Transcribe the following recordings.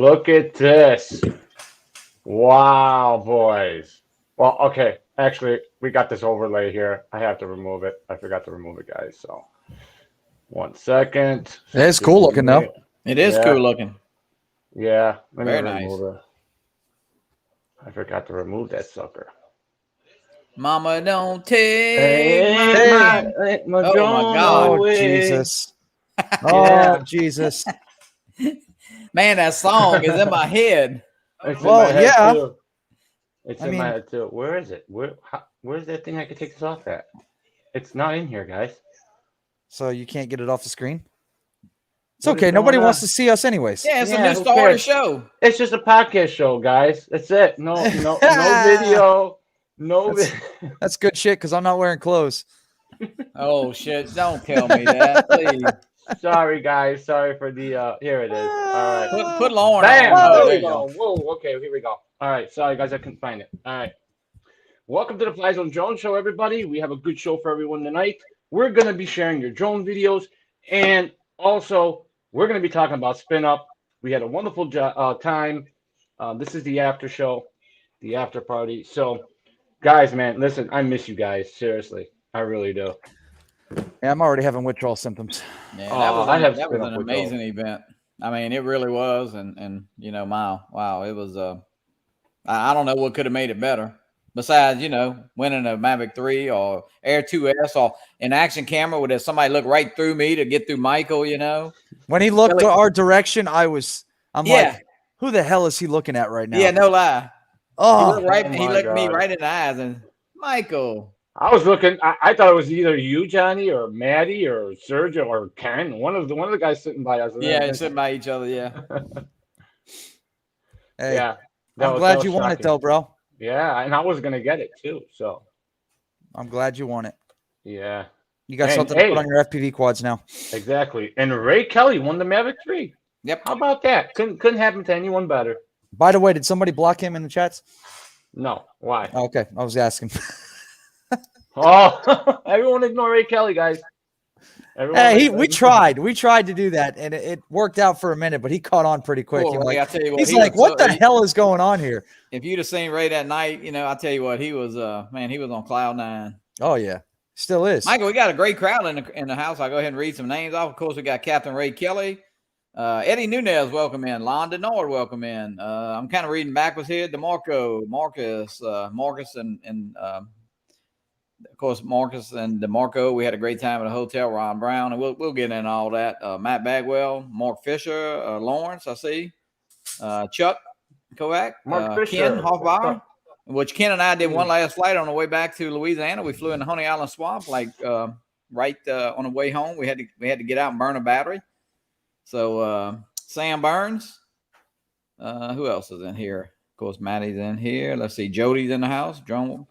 Look at this. Wow, boys. Well, okay. Actually, we got this overlay here. I have to remove it. I forgot to remove it, guys. So, 1 second. It's cool looking, though. It is cool looking. Yeah. Let me Very remove nice. it. I forgot to remove that sucker. Mama, don't take my oh my God. Oh, Jesus. Yeah. Oh, Jesus. Man, that song is in my head. It's Well, in my head yeah. too. It's in my head too. Where is it? Where's that thing I could take this off at? It's not in here, guys. So you can't get it off the screen? It's What okay. is Nobody going wants on? to see us anyways. Yeah, it's a Yeah, new who start of the cares? show. It's just a podcast show, guys. That's it. No video. No. That's good shit because I'm not wearing clothes. Oh shit! Don't tell me that, please. Sorry, guys. Sorry for the. Here it is. All right. Put Lauren Bam! on. There Oh, we go. Whoa. Okay. Here we go. All right. Sorry, guys. I couldn't find it. All right. Welcome to the FlyZone Drone Show, everybody. We have a good show for everyone tonight. We're gonna be sharing your drone videos, and also we're gonna be talking about Spinup. We had a wonderful time. This is the after show, the after party. So, guys, man, listen, I miss you guys. Seriously, I really do. Yeah, I'm already having withdrawal symptoms. Yeah, that was Spin an Up with amazing event. I mean, it really was, and you know, wow, it was. I don't know what could have made it better. Besides, you know, winning a Mavic 3 or Air 2S or an action camera where somebody look right through me to get through Michael, you know. When he looked our direction, I'm Yeah. like, who the hell is he looking at right now? Yeah, no lie. Oh, He looked me right in the eyes and Michael. I was looking. I thought it was either you, Johnny, or Maddie, or Sergio, or Ken. One of the guys sitting by us. Yeah, sitting by each other. Yeah. hey, yeah. I'm glad you won it though, bro. Yeah, and I was gonna get it too. So I'm glad you won it. Yeah. You got something to put on your FPV quads now. Exactly. And RayKelly won the Mavic 3. Yep. How about that? Couldn't happen to anyone better. By the way, did somebody block him in the chats? No. Why? Okay, I was asking. Oh, everyone ignore RayKelly, guys. We tried to do that, and it worked out for a minute, but he caught on pretty quick. Cool, Ray, He's like, what the hell is going on here? If you'd have seen Ray that night, you know, I tell you what, he was he was on cloud 9. Oh yeah, still is. Michael, we got a great crowd in the house. I'll go ahead and read some names off. Of course, we got Captain RayKelly, Eddie Nunez, welcome in. Lon Denard, welcome in. I'm kind of reading backwards here. Marcus, and of course, Marcus and DeMarco. We had a great time at a hotel. Ron Brown, and we'll get into all that. Matt Bagwell, Mark Fisher, Lawrence, I see. Chuck Kovac, Ken Hoffbauer, which Ken and I did one last flight on the way back to Louisiana. We flew in the Honey Island Swamp, right on the way home. We had to get out and burn a battery. So Sam Burns, who else is in here? Of course, Maddie's in here. Let's see, Jody's in the house. Drone.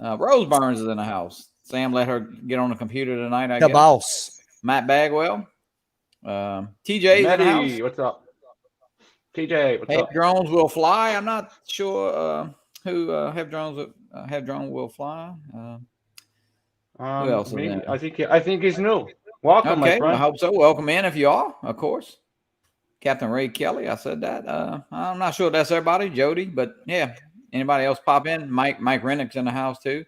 Rose Burns is in the house. Sam let her get on the computer tonight, I guess. Boss. Matt Bagwell. TJ's in the house. What's up? TJ, what's up? Drones Will Fly. I'm not sure who Have Drone Will Fly. Who else is in there? I think he's new. Welcome, my friend. I hope so. Welcome in if you are, of course. Captain RayKelly, I said that. I'm not sure if that's everybody, Jody, but yeah. Anybody else pop in? Mike Rennick's in the house too.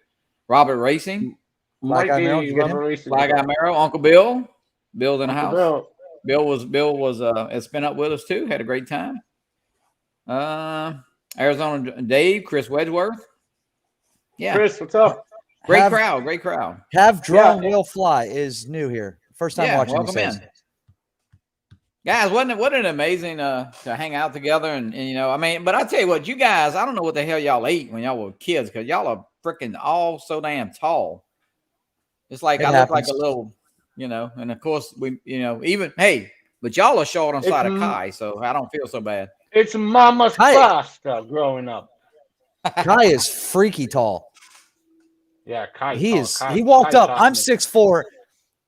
Robert Racing. Fly Guy Mero. Uncle Bill. Bill's in the house. Bill was at Spin Up with us too. Had a great time. Arizona Dave, Chris Wedgeworth. Yeah. Chris, what's up? Great crowd. Have Drone Will Fly is new here. First time watching. Welcome in. Guys, wasn't it amazing to hang out together and you know, I mean, but I tell you what, you guys, I don't know what the hell y'all ate when y'all were kids because y'all are freaking all so damn tall. It's like I look like a little, you know, and of course we, you know, but y'all are short on side of Kai, so I don't feel so bad. It's mama's pasta growing up. Kai is freaky tall. Yeah, Kai. He walked up. I'm 6'4",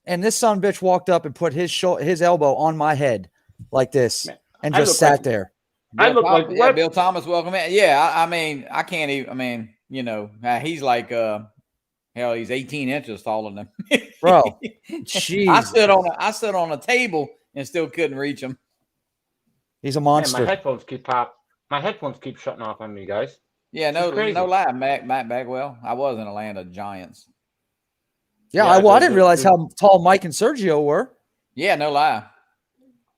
and this son bitch walked up and put his elbow on my head like this and just sat there. Bill Thomas, welcome in. Yeah, I mean, I can't even. I mean, you know, he's like hell, he's 18 inches taller than me. Bro. Jeez. I stood on a table and still couldn't reach him. He's a Man, monster. my headphones keep shutting off on me, guys. Yeah, no lie, Matt Bagwell. I was in a land of giants. Yeah, I didn't realize how tall Mike and Sergio were. Yeah, no lie.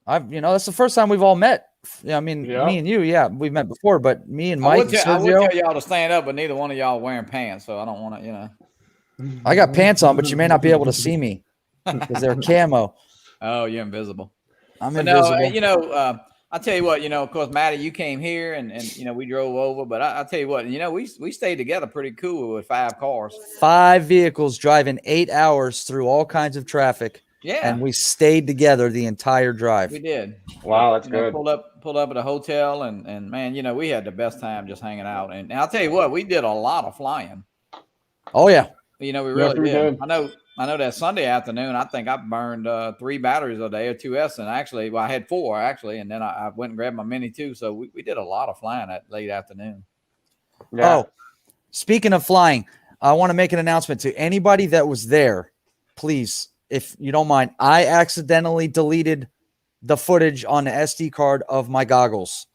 That's the first time we've all met. Yeah, I mean, me and you, we've met before, but me and Mike and Sergio. I would tell y'all to stand up, but neither one of y'all wearing pants, so I don't want to, I got pants on, but you may not be able to see me because they're camo. Oh, you're invisible. I'm invisible. No, I'll tell you what, of course, Matty, you came here and we drove over, but I'll tell you what, we stayed together pretty cool with 5 cars. 5 vehicles driving 8 hours through all kinds of traffic. Yeah. And we stayed together the entire drive. We did. Wow, that's good. Pulled up at a hotel and man, we had the best time just hanging out. And I'll tell you what, we did a lot of flying. Oh yeah. We really did. I know that Sunday afternoon, I think I burned 3 batteries a day or 2S. And actually, I had 4 actually. And then I went and grabbed my Mini too. So we did a lot of flying that late afternoon. Yeah. Oh, speaking of flying, I want to make an announcement to anybody that was there. Please, if you don't mind, I accidentally deleted the footage on the SD card of my goggles.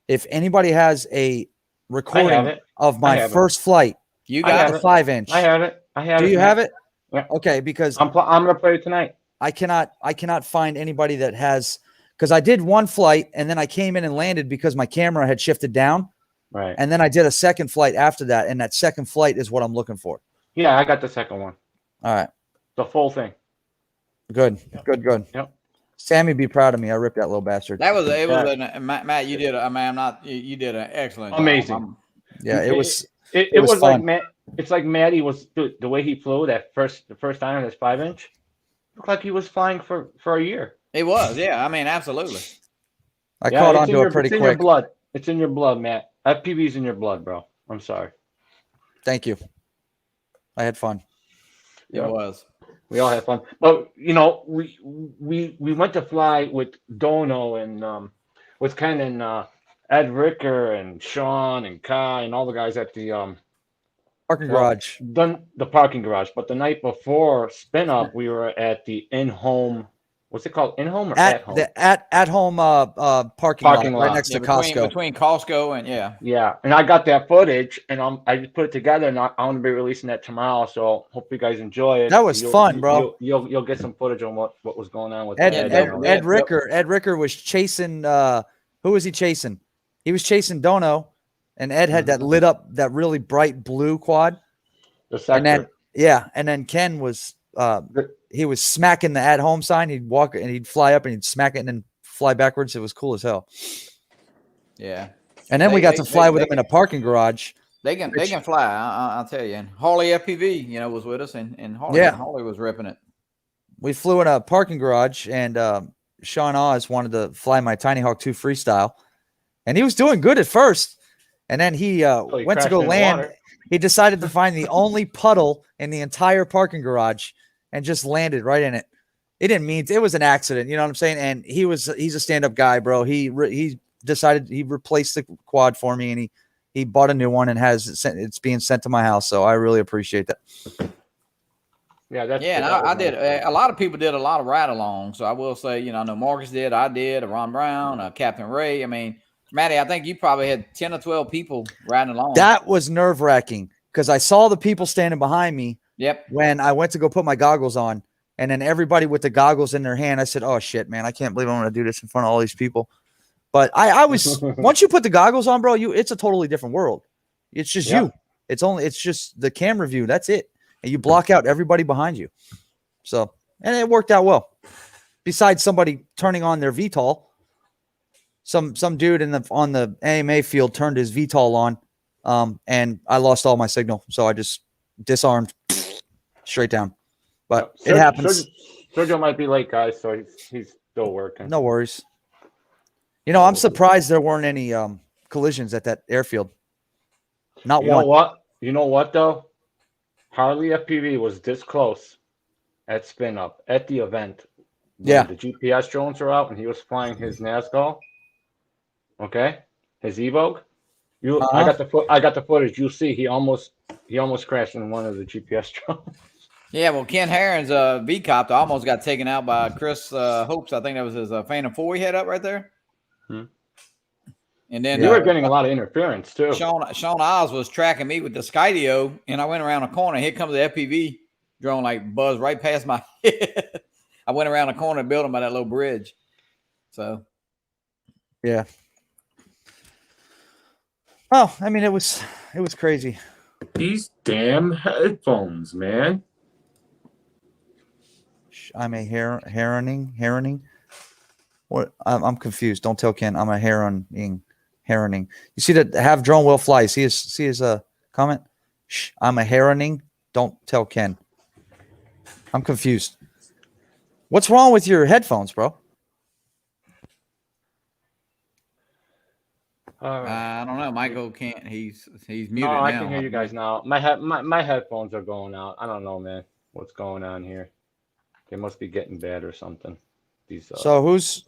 If anybody has a recording of my first flight, you got the 5-inch. I have it. Do you have it? Yeah. Okay, because I'm gonna play it tonight. I cannot find anybody that has, because I did one flight and then I came in and landed because my camera had shifted down. Right. And then I did a second flight after that, and that second flight is what I'm looking for. Yeah, I got the second one. All right. The full thing. Good. Yep. Sammy, be proud of me. I ripped that little bastard. That was Matt. You did. You did an excellent job. Amazing. Yeah, it was. It was like Matt. It's like Matty was the way he flew the first time on his 5-inch. Looked like he was flying for a year. It was, yeah. I mean, absolutely. I caught on to it pretty quick. It's in your blood. It's in your blood, Matt. FPV's in your blood, bro. I'm sorry. Thank you. I had fun. It was. We all had fun. But we went to fly with Dono and with Ken and Ed Ricker and Sean and Kai and all the guys at the parking garage. The parking garage. But the night before Spinup, we were at the in-home. What's it called? In-home or at home? The at-home parking lot right next to Costco. Between Costco and yeah. And I got that footage and I just put it together and I'm gonna be releasing that tomorrow. So hope you guys enjoy it. That was fun, bro. You'll get some footage on what was going on with Ed Ricker. Ed Ricker was chasing. Who was he chasing? He was chasing Dono, and Ed had that lit up, that really bright blue quad. And then Ken was he was smacking the at home sign. He'd walk and he'd fly up and he'd smack it and then fly backwards. It was cool as hell. Yeah. And then we got to fly with him in a parking garage. They can fly. I'll tell you. And Harley FPV, was with us, and Harley was ripping it. We flew in a parking garage, and Sean Oz wanted to fly my Tiny Hawk 2 freestyle, and he was doing good at first. And then he went to go land. He decided to find the only puddle in the entire parking garage and just landed right in it. It didn't mean it was an accident. You know what I'm saying? And he's a stand-up guy, bro. He decided he replaced the quad for me, and he bought a new one and it's being sent to my house. So I really appreciate that. Yeah, I did. A lot of people did a lot of ride-alongs. So I will say, I know Marcus did. I did. Ron Brown, Captain Ray. I mean, Matty, I think you probably had 10 or 12 people riding along. That was nerve-wracking because I saw the people standing behind me. Yep. When I went to go put my goggles on, and then everybody with the goggles in their hand, I said, "Oh shit, man! I can't believe I'm going to do this in front of all these people." But I was once you put the goggles on, bro, it's a totally different world. It's just you. It's just the camera view. That's it, and you block out everybody behind you. So, and it worked out well. Besides somebody turning on their VTOL, some dude on the AMA field turned his VTOL on, and I lost all my signal, so I just disarmed straight down. But it happens. Sergio might be late, guys, so he's still working. No worries. I'm surprised there weren't any collisions at that airfield. Not one. You know what though? Harley FPV was this close at Spinup at the event. Yeah. The GPS drones were out and he was flying his NASCAR. Okay, his Evoque. I got the footage. You'll see he almost crashed in one of the GPS drones. Yeah, well, Ken Herron's V-Copter almost got taken out by Chris Hopes. I think that was his Phantom 4 he had up right there. And then you were getting a lot of interference too. Sean Oz was tracking me with the Skydio, and I went around a corner. Here comes the FPV drone, like buzzed right past my head. I went around the corner building by that little bridge. So, yeah. Well, I mean, it was crazy. These damn headphones, man. I'm a heroning. What? I'm confused. Don't tell Ken. I'm a heroning. You see that? Have drone will fly. See his comment. Shh, I'm a heroning. Don't tell Ken. I'm confused. What's wrong with your headphones, bro? I don't know. Michael can't. He's muted now. No, I can hear you guys now. My headphones are going out. I don't know, man. What's going on here? They must be getting bad or something. These So who's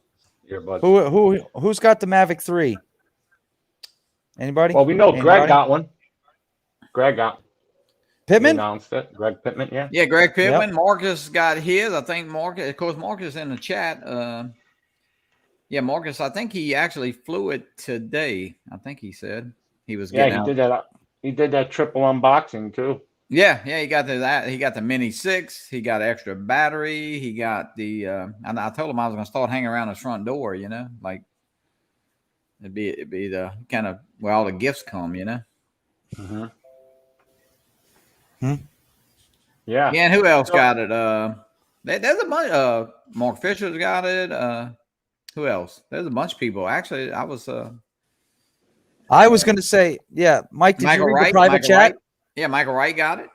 earbuds. Who's got the Mavic 3? Anybody? Well, we know Anybody? Greg got one. Greg got. Pittman? He announced it. Greg Pittman, yeah. Yeah, Greg Pittman. Yep. Marcus got his. I think Marcus. Of course, Marcus in the chat. Yeah, Marcus. I think he actually flew it today. I think he said he was. Yeah, he did that. He did that triple unboxing too. Yeah, he got that. He got the Mini 6. He got extra battery. He got the. And I told him I was going to start hanging around his front door. You know, like it'd be the kind of where all the gifts come. You know. Mm-hmm. Yeah. Yeah. And who else got it? There's a bunch. Mark Fisher's got it. Who else? There's a bunch of people. Actually, I was going to say, yeah, Mike. Did Michael you read Wright, the private Michael chat? Wright. Yeah, Michael Wright got it.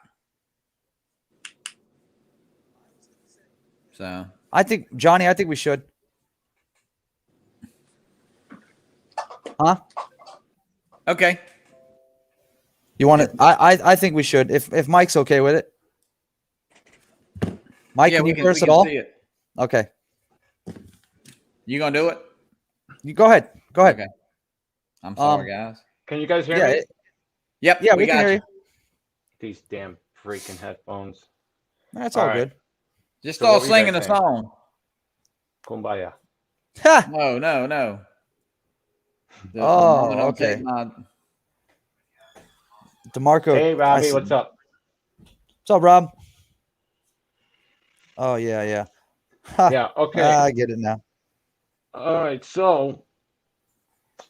So I think Johnny. I think we should. Huh? Okay. You want to? I think we should. If Mike's okay with it. Mike, yeah, can you curse at all? See it. Okay. You gonna do it? You go ahead. Go ahead. Okay. I'm sorry, guys. Can you guys hear me? Yep. Yeah, we can hear you. These damn freaking headphones. That's all good. Just start singing a song. Kumbaya. Ha! No. Oh, okay. DeMarco. Hey, Robbie, what's up? What's up, Rob? Oh, yeah. Yeah, okay. I get it now. All right, so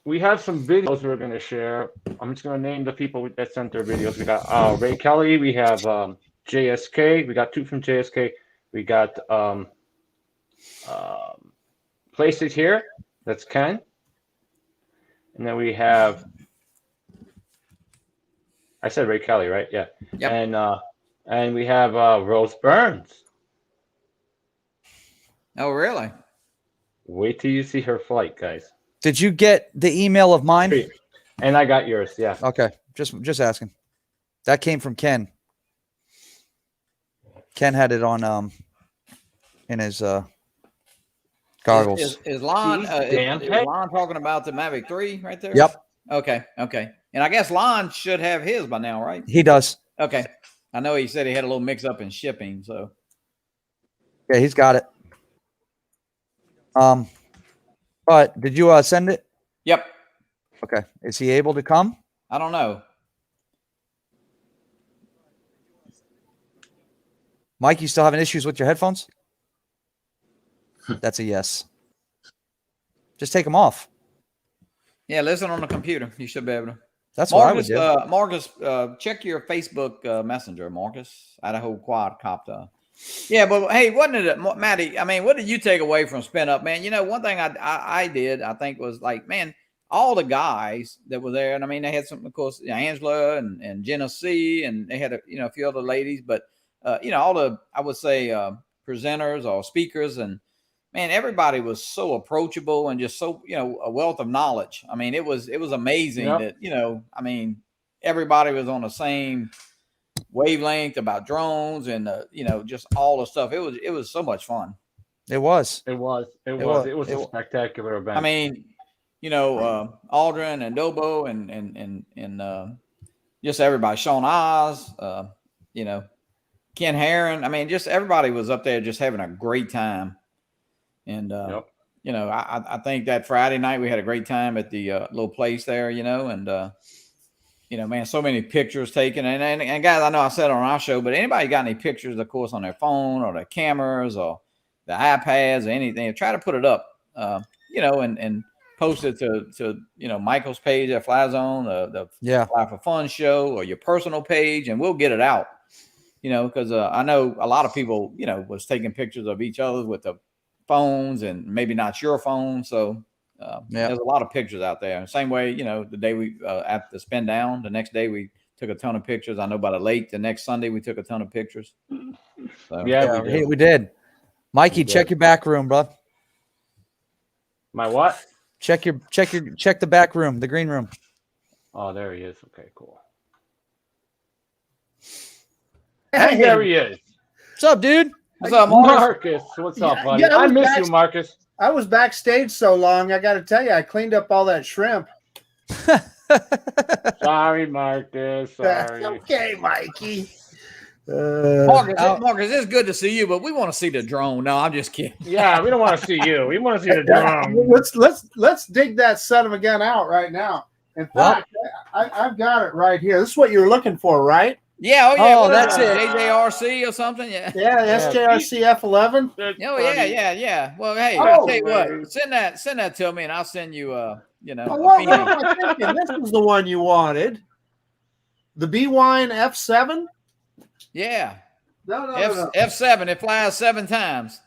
we have some videos we're going to share. I'm just going to name the people that sent their videos. We got RayKelly. We have JSK. We got 2 from JSK. We got Places Here. That's Ken. And then we have, I said RayKelly, right? Yeah. Yep. And we have Rose Burns. Oh, really? Wait till you see her flight, guys. Did you get the email of mine? And I got yours, yeah. Okay, just asking. That came from Ken. Ken had it on in his goggles. Is Lon talking about the Mavic 3 right there? Yep. Okay. And I guess Lon should have his by now, right? He does. Okay. I know he said he had a little mix up in shipping, so. Yeah, he's got it. But did you send it? Yep. Okay. Is he able to come? I don't know. Mike, you still having issues with your headphones? That's a yes. Just take them off. Yeah, listen on the computer. You should be able to. That's what I would do. Marcus, check your Facebook Messenger, Marcus. Idaho quadcopter. Yeah, but hey, wasn't it, Matty? I mean, what did you take away from Spinup, man? You know, one thing I did, I think, was like, man, all the guys that were there, and I mean, they had some, of course, Angela and Genesee, and they had a few other ladies, but all the, I would say, presenters or speakers, and man, everybody was so approachable and just so, a wealth of knowledge. I mean, it was amazing that, I mean, everybody was on the same wavelength about drones and, just all the stuff. It was so much fun. It was a spectacular event. I mean, Aldrin and Dobo and just everybody, Sean Oz, Ken Herron. I mean, just everybody was up there just having a great time. And, you know, I think that Friday night we had a great time at the little place there, you know, and you know, man, so many pictures taken. And guys, I know I said it on our show, but anybody got any pictures, of course, on their phone or their cameras or the iPads or anything, try to put it up, you know, and post it to you know, Michael's page at FlyZone, the Fly for Fun show, or your personal page, and we'll get it out. You know, because I know a lot of people, you know, was taking pictures of each other with the phones and maybe not your phone. So there's a lot of pictures out there. And same way, you know, the day we at the spin down, the next day we took a ton of pictures. I know by the lake, the next Sunday we took a ton of pictures. So, Yeah, we did. Mikey, check your back room, bro. My what? Check the back room, the green room. Oh, there he is. Okay, cool. And there he is. What's up, dude? What's up, Marcus? Marcus, what's up, buddy? Yeah, I miss you, Marcus. I was backstage so long. I got to tell you, I cleaned up all that shrimp. Sorry, Marcus. Sorry. That's okay, Mikey. Marcus, it's good to see you, but we want to see the drone. No, I'm just kidding. Yeah, we don't want to see you. We want to see the drone. Let's dig that son of a gun out right now. In fact, I've got it right here. This is what you're looking for, right? Yeah, oh yeah, that's it. JJRC or something. Yeah, SJRC F11. Oh yeah. Well, hey, I'll tell you what. Send that to me, and I'll send you. You know, what am I thinking? This is the one you wanted. The B-Wine F7. Yeah. No. F7. It flies 7 times.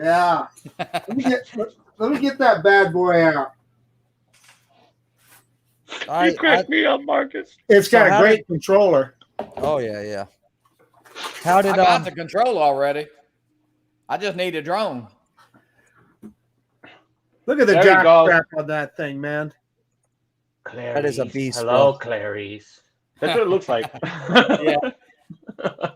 Yeah. Let me get that bad boy out. You cracked me up, Marcus. It's got a great controller. Oh yeah. How did I got the control already? I just need a drone. Look at the jack strap on that thing, man. Clarice. That is a beast. Hello, Clarice. That's what it looks like. Yeah.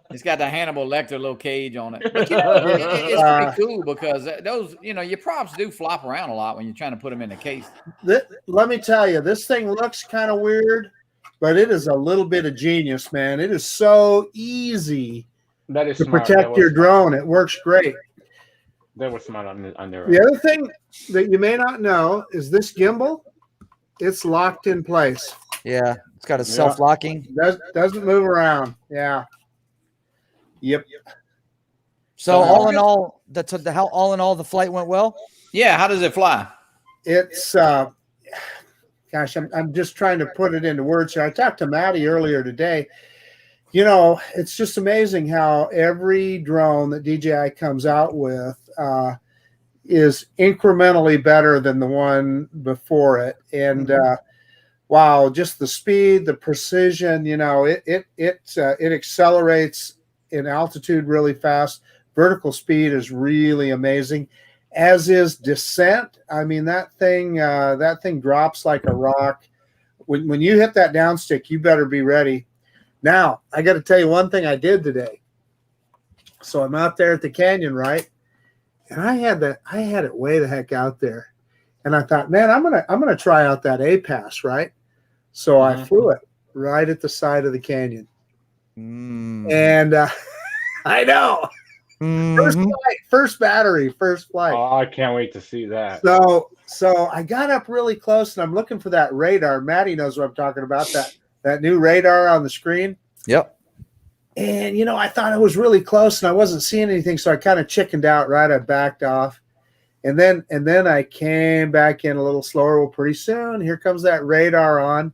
It's got the Hannibal Lecter little cage on it. But, you know, it's pretty cool because those, you know, your props do flop around a lot when you're trying to put them in the case. Let me tell you, this thing looks kind of weird, but it is a little bit of genius, man. It is so easy to protect your drone. It works great. They were smart on their The other thing that you may not know is this gimbal, it's locked in place. Yeah, it's got a self-locking. Doesn't move around. Yeah. Yep. So all in all, the flight went well. Yeah. How does it fly? It's gosh, I'm just trying to put it into words here. I talked to Maddie earlier today. You know, it's just amazing how every drone that DJI comes out with is incrementally better than the one before it. And wow, just the speed, the precision, you know, it accelerates in altitude really fast. Vertical speed is really amazing, as is descent. I mean, that thing drops like a rock. When you hit that downstick, you better be ready. Now, I got to tell you one thing I did today. So I'm out there at the canyon, right? And I had it way the heck out there. And I thought, man, I'm gonna try out that A-Pass, right? So I flew it right at the side of the canyon. And I know. First flight, first battery, first flight. Oh, I can't wait to see that. So I got up really close and I'm looking for that radar. Maddie knows what I'm talking about, that new radar on the screen. Yep. And, you know, I thought it was really close and I wasn't seeing anything. So I kind of chickened out, right? I backed off. And then I came back in a little slower. Well, pretty soon, here comes that radar on.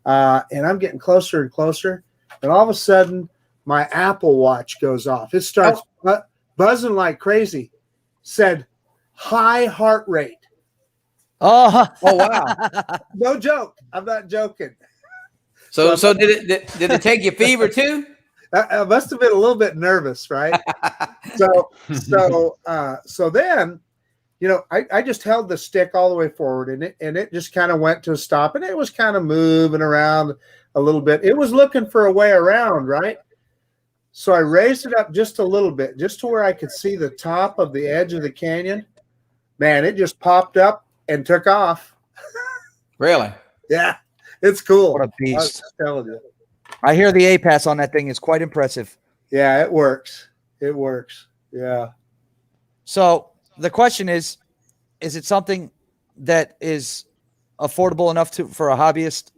And I'm getting closer and closer. And all of a sudden, my Apple Watch goes off. It starts buzzing like crazy. Said, high heart rate. Oh wow. No joke. I'm not joking. So did it take your fever too? I must have been a little bit nervous, right? So then, you know, I just held the stick all the way forward and it just kind of went to a stop and it was kind of moving around a little bit. It was looking for a way around, right? So I raised it up just a little bit, just to where I could see the top of the edge of the canyon. Man, it just popped up and took off. Really? Yeah, it's cool. What a beast. I was just telling you. I hear the A-Pass on that thing is quite impressive. Yeah, it works. It works. Yeah. So the question is, is it something that is affordable enough for a hobbyist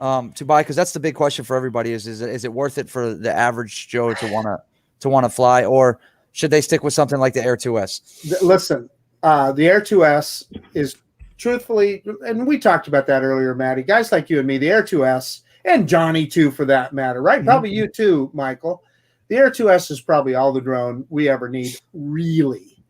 to buy? Because that's the big question for everybody: is it worth it for the average Joe to want to fly, or should they stick with something like the Air 2S? Listen, the Air 2S is truthfully, and we talked about that earlier, Maddie. Guys like you and me, the Air 2S, and Johnny too, for that matter, right? Probably you too, Michael. The Air 2S is probably all the drone we ever need, really.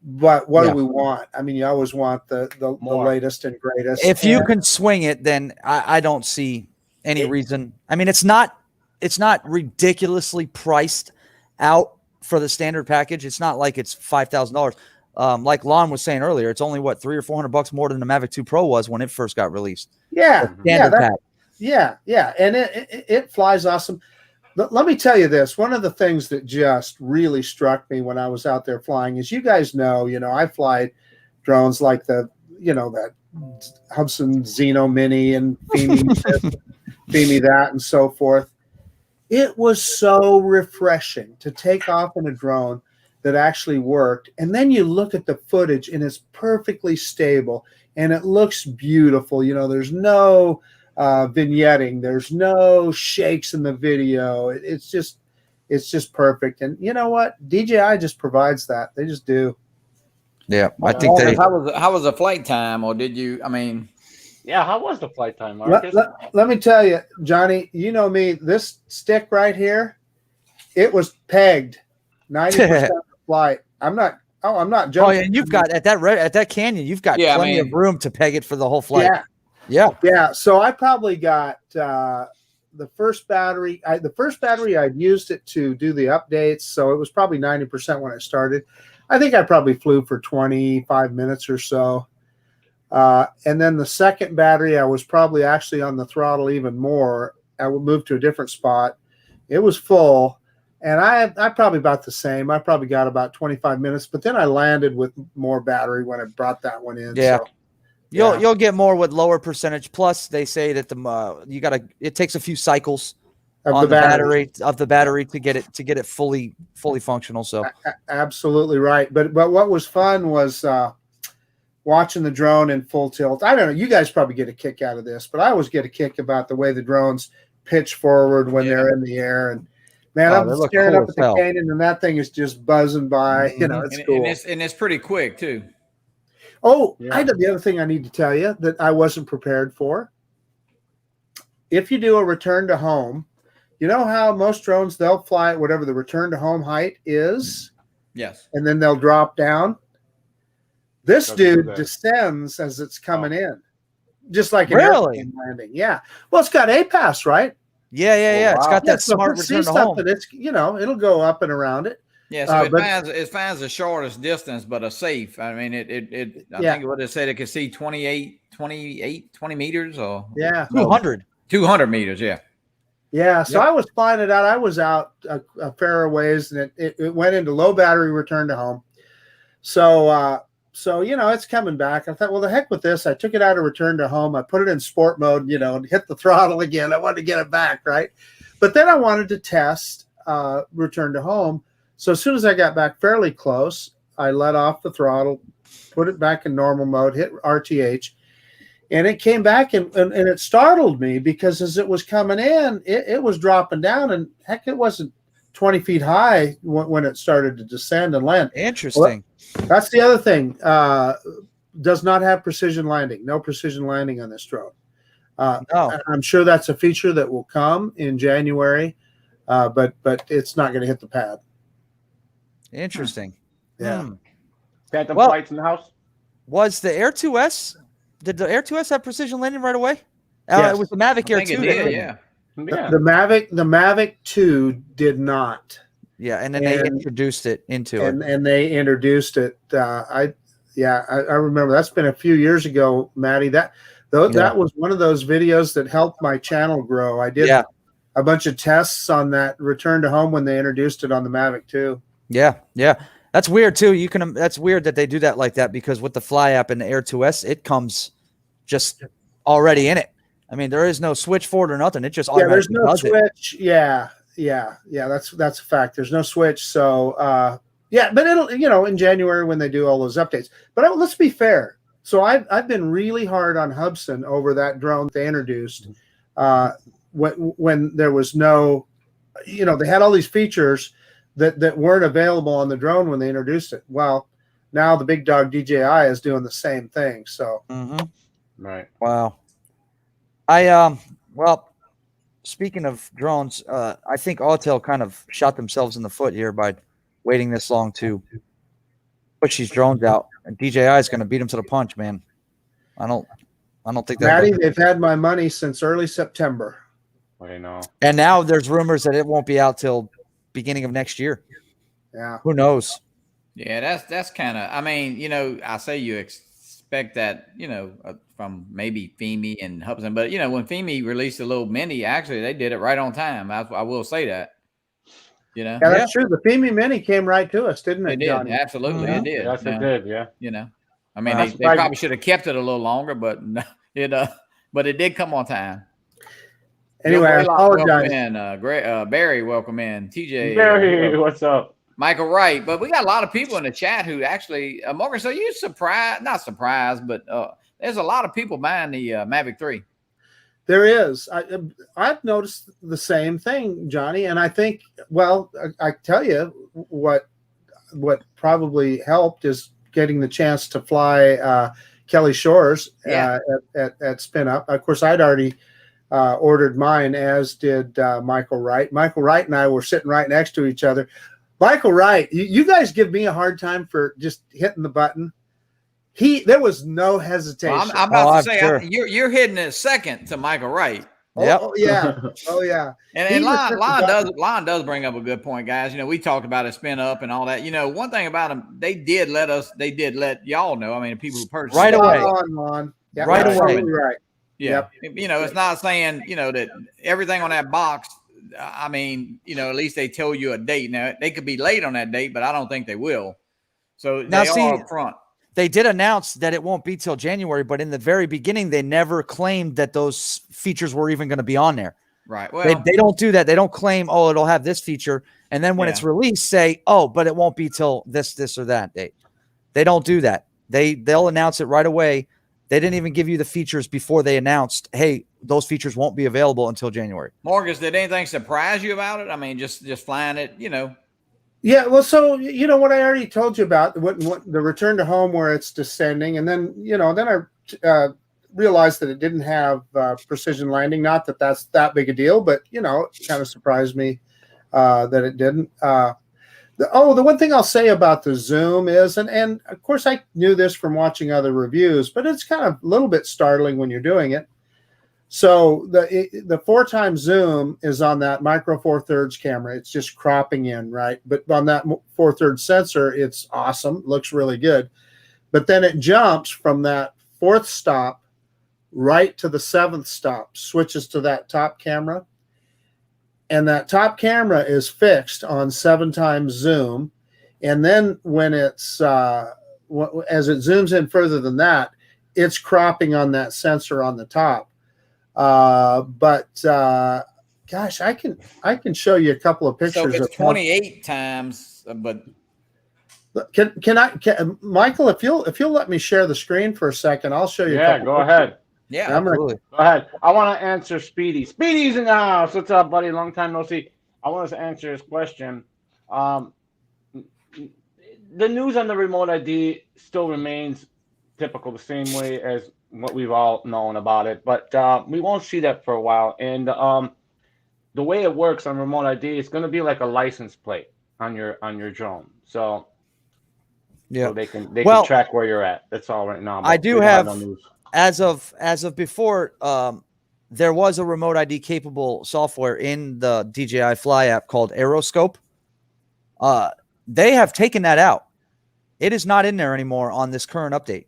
But what do we want? I mean, you always want the latest and greatest. If you can swing it, then I don't see any reason. I mean, it's not ridiculously priced out for the standard package. It's not like it's $5,000. Like Lon was saying earlier, it's only what, $300 or $400 more than the Mavic 2 Pro was when it first got released. Yeah, pack. Yeah, and it flies awesome. Let me tell you this. One of the things that just really struck me when I was out there flying is, you guys know, I fly drones like that Hudson Xeno Mini and Femi that and so forth. It was so refreshing to take off in a drone that actually worked. And then you look at the footage and it's perfectly stable and it looks beautiful. There's no vignetting, there's no shakes in the video. It's just perfect. And you know what? DJI just provides that. They just do. Yeah, I think how was the flight time, or did you? I mean, yeah, how was the flight time, Marcus? Let me tell you, Johnny. You know me. This stick right here, it was pegged 90% of the flight. I'm not joking. Oh, yeah, and you've got at that canyon, you've got plenty of room to peg it for the whole flight. Yeah. So I probably got the first battery. The first battery I used it to do the updates, so it was probably 90% when I started. I think I probably flew for 25 minutes or so. And then the second battery, I was probably actually on the throttle even more. I would move to a different spot. It was full, and I probably about the same. I probably got about 25 minutes, but then I landed with more battery when I brought that one in. Yeah. So, You'll get more with lower percentage. Plus, they say that it takes a few cycles of the battery to get it fully functional. So absolutely right. But what was fun was watching the drone in full tilt. I don't know. You guys probably get a kick out of this, but I always get a kick about the way the drones pitch forward when they're in the air. And man, I'm staring up at the canyon, and that thing is just buzzing by. It's cool. And it's pretty quick too. Oh, yeah. The other thing I need to tell you that I wasn't prepared for. If you do a return to home, you know how most drones, they'll fly at whatever the return to home height is? Yes. And then they'll drop down. This dude descends as it's coming in. Just like an airplane landing. Yeah. Well, it's got APAS, right? Yeah. Wow. It's got that smart return to home. It's, it'll go up and around it. Yeah, so it finds the shortest distance, but a safe. I mean, I think what it said, it could see 20 meters or 200 meters. Yeah. Yeah. So I was flying it out. I was out a fair ways, and it went into low battery return to home. So it's coming back. I thought, well, the heck with this. I took it out of return to home. I put it in sport mode, and hit the throttle again. I wanted to get it back, right? But then I wanted to test return to home. So as soon as I got back fairly close, I let off the throttle, put it back in normal mode, hit RTH, and it came back and it startled me because as it was coming in, it was dropping down, and heck, it wasn't 20 feet high when it started to descend and land. Interesting. Well, that's the other thing. Does not have precision landing. No precision landing on this drone. No. I'm sure that's a feature that will come in January, but it's not going to hit the pad. Interesting. Yeah. Phantom flights in the house. Was the Air 2S? Did the Air 2S have precision landing right away? Yes. It was the Mavic Air 2. The Mavic 2 did not. Yeah, and then they introduced it into it. And they introduced it. I remember that's been a few years ago, Maddie. That was one of those videos that helped my channel grow. I did a bunch of tests on that return to home when they introduced it on the Mavic 2. Yeah. That's weird too. That's weird that they do that like that, because with the Fly app and the Air 2S, it comes just already in it. I mean, there is no switch for it or nothing. It just automatically there's no switch. Yeah. That's a fact. There's no switch. So Yeah, but it'll, in January when they do all those updates. But let's be fair. So I've been really hard on Hubsan over that drone they introduced when there was no, they had all these features that weren't available on the drone when they introduced it. Well, now the big dog DJI is doing the same thing. So right. Wow. Well, speaking of drones, I think Autel kind of shot themselves in the foot here by waiting this long to push these drones out. And DJI is going to beat them to the punch, man. I don't think that. Maddie, they've had my money since early September. I know. And now there's rumors that it won't be out till beginning of next year. Yeah. Who knows? Yeah, that's kind of. I mean, I say you expect that, from maybe Femi and Hubsan, but when Femi released the little mini, actually they did it right on time. I will say that. Yeah, that's true. The Femi Mini came right to us, didn't it? It did. Johnny? Absolutely, it did. Yes, it did. Yeah. I mean, they probably should have kept it a little longer, but but it did come on time. Anyway, I apologize. Barry, welcome in. TJ, Barry, what's up? Michael Wright. But we got a lot of people in the chat who actually, Morgan, so you surprised, not surprised, but there's a lot of people buying the Mavic 3. There is. I've noticed the same thing, Johnny, and I think, well, I tell you what probably helped is getting the chance to fly Kelly Shores at Spinup. Of course, I'd already ordered mine, as did Michael Wright. Michael Wright and I were sitting right next to each other. Michael Wright, you guys give me a hard time for just hitting the button. There was no hesitation. Well, I'm about to say, sure. You're hitting it second to Michael Wright. Yep. Oh yeah. Oh yeah. And Lon does bring up a good point, guys. We talked about it, spin up and all that. One thing about them, they did let y'all know. I mean, people who purchased right away. Yep, right away. Right. Yeah. Yep. It's not saying, that everything on that box, I mean, at least they tell you a date. Now, they could be late on that date, but I don't think they will. So now, they are up front. They did announce that it won't be till January, but in the very beginning, they never claimed that those features were even going to be on there. Right. Well, they don't do that. They don't claim, oh, it'll have this feature. And then when it's released, say, oh, but it won't be till this or that date. They don't do that. They'll announce it right away. They didn't even give you the features before they announced, hey, those features won't be available until January. Morgus, did anything surprise you about it? I mean, just flying it, Yeah, well, so what I already told you about what the return to home where it's descending, and then I realized that it didn't have precision landing. Not that that's that big a deal, but it kind of surprised me that it didn't. The one thing I'll say about the zoom is, and of course I knew this from watching other reviews, but it's kind of a little bit startling when you're doing it. So the 4x zoom is on that micro 4/3 camera. It's just cropping in, right? But on that 4/3 sensor, it's awesome. Looks really good. But then it jumps from that 4th stop right to the 7th stop, switches to that top camera. And that top camera is fixed on 7x zoom. And then when it's, as it zooms in further than that, it's cropping on that sensor on the top. Gosh, I can show you a couple of pictures. So it's 28 times, but can Michael, if you'll let me share the screen for a second, I'll show you. Yeah, go ahead. Yeah, go ahead. I want to answer Speedy. Speedy's in the house. What's up, buddy? Long time no see. I want us to answer his question. The news on the remote ID still remains typical, the same way as what we've all known about it, but we won't see that for a while. And the way it works on remote ID, it's going to be like a license plate on your drone. So so they can track where you're at. That's all right now. I do have as of before. There was a remote ID capable software in the DJI Fly app called Aeroscope. They have taken that out. It is not in there anymore on this current update.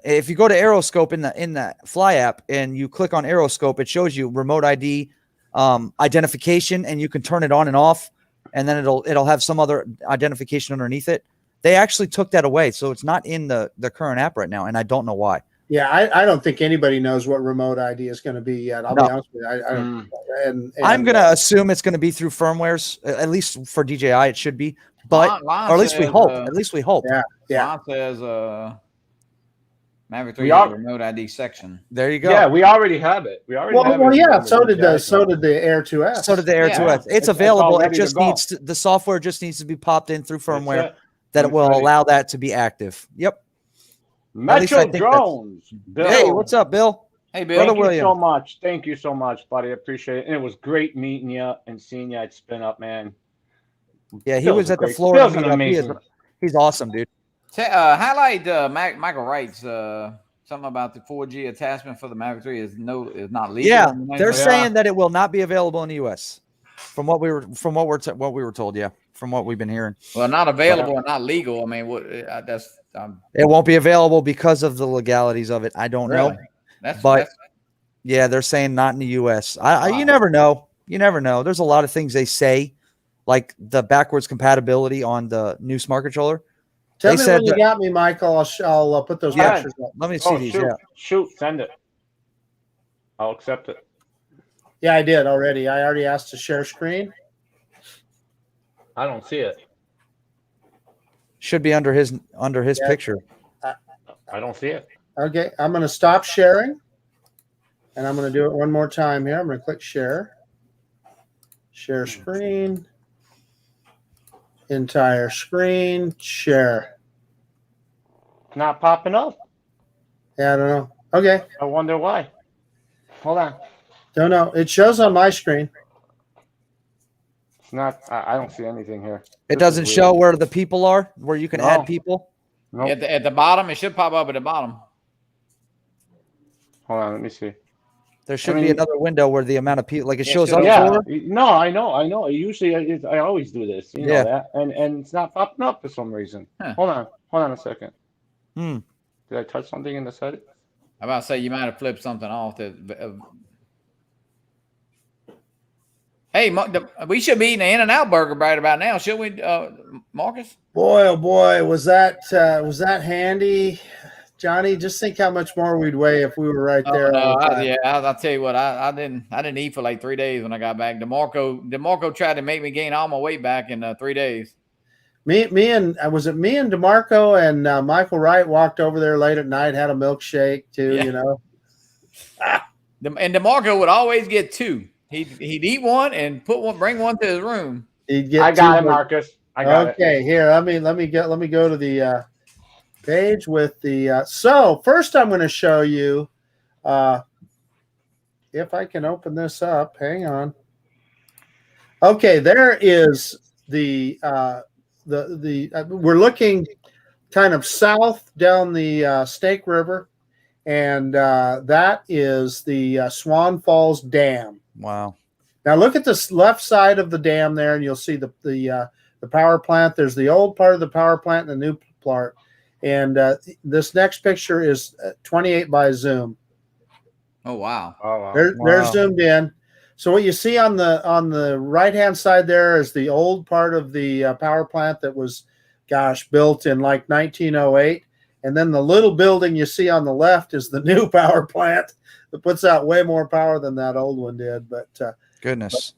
If you go to Aeroscope in the Fly app and you click on Aeroscope, it shows you remote ID identification, and you can turn it on and off, and then it'll have some other identification underneath it. They actually took that away, so it's not in the current app right now, and I don't know why. Yeah, I don't think anybody knows what remote ID is going to be yet. I'll be honest with you. I don't. And I'm going to assume it's going to be through firmwares, at least for DJI, it should be. But Lon or at least we says, hope. At least we hope. Yeah. Lon says Maverick 3 We has are- a remote ID section. There you go. Yeah, we already have it. We already have it. Yeah. So did the Air 2S. So did the Air Yeah. 2S. It's It's available. all It ready to just go. needs the software just needs to be popped in through firmware That's it. that It's will ready. allow that to be active. Yep. least I Metro think that's- Drones. Bill. Hey, what's up, Bill? Hey, Bill. Brother Thank you William. so much. Thank you so much, buddy. I appreciate it. And it was great meeting you and seeing you at Spinup, man. Yeah, he Bill's was a at the great- Florida Bill's an meetup. amazing. He's awesome, dude. Highlight Michael Wright's something about the 4G attachment for the Maverick 3 is not legal. Yeah, or they're anything. saying that it will not be available in the U.S. From what we were told. Yeah, from what we've been hearing, Well, not available and not legal. I mean, what? That's it won't be available because of the legalities of it. I don't know. That's But- that's, Yeah, they're saying not in the U.S. You Wow. never know. You never know. There's a lot of things they say, like the backwards compatibility on the new smart controller. Tell They me said when you that- got me, Michael. I'll put those Yeah. pictures up. Let me see Oh, these. shoot. Yeah. Shoot, send it. I'll accept it. Yeah, I did already. I already asked to share screen. I don't see it. Should be under his Yeah. picture. I don't see it. Okay, I'm going to stop sharing, and I'm going to do it one more time here. I'm going to click share. Share screen. Entire screen. Share. It's not popping up. Yeah, I don't know. Okay, I wonder why. Hold on. don't know. It shows on my screen. It's not. I don't see anything here. It This doesn't is show weird. where the people are, where you can No. add people. Nope. at the bottom. It should pop up at the bottom. Hold on. Let me see. There should mean- be another window where the amount of people, like it Yeah, shows should up Yeah. for. No, I know. Usually, I always do this. You know Yeah. that, and it's not popping up for some reason. Huh. Hold on a second. Hmm. Did I touch something in the settings? I'm about to say you might have flipped something off. Hey, we should be eating an In-N-Out burger right about now, should we, Marcus? Boy, oh boy, was that handy, Johnny? Just think how much more we'd weigh if we were right there. No, all the time. I'll tell you what. I didn't eat for like 3 days when I got back. DeMarco tried to make me gain all my weight back in 3 days. Me and DeMarco and Michael Wright walked over there late at night, had a milkshake too. Yeah. You know, And DeMarco would always get 2. He'd eat one and bring one to his room. he'd get I got it, two- Marcus. I got it. Okay, here let me go to the page with the. So first, I'm going to show you if I can open this up. Hang on. Okay, there is the we're looking kind of south down the Snake River, and that is the Swan Falls Dam. Wow. Now look at this left side of the dam there, and you'll see the power plant. There's the old part of the power plant and the new part. And this next picture is 28 by zoom. Oh wow! Oh, wow. They're Wow. zoomed in. So what you see on the right hand side there is the old part of the power plant that was, built in like 1908. And then the little building you see on the left is the new power plant that puts out way more power than that old one did. But Goodness.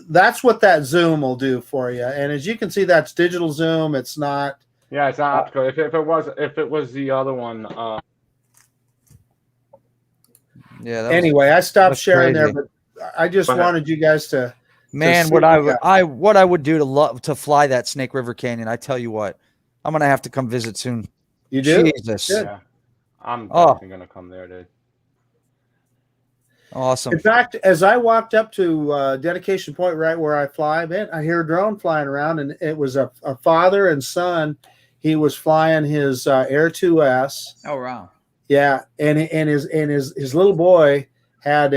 that's what that zoom will do for you. And as you can see, that's digital zoom. It's not. Yeah, it's not optical. If it was the other one, Yeah. That was- Anyway, I stopped that's sharing crazy. there, but I just But- wanted you guys to. Man, see what that. I would do to fly that Snake River Canyon. I tell you what, I'm gonna have to come visit soon. You do? Jesus. Good. yeah, I'm Oh. definitely gonna come there, dude. Awesome. In fact, as I walked up to Dedication Point, right where I fly, man, I hear a drone flying around, and it was a father and son. He was flying his Air 2S. Oh wow! Yeah, and his little boy had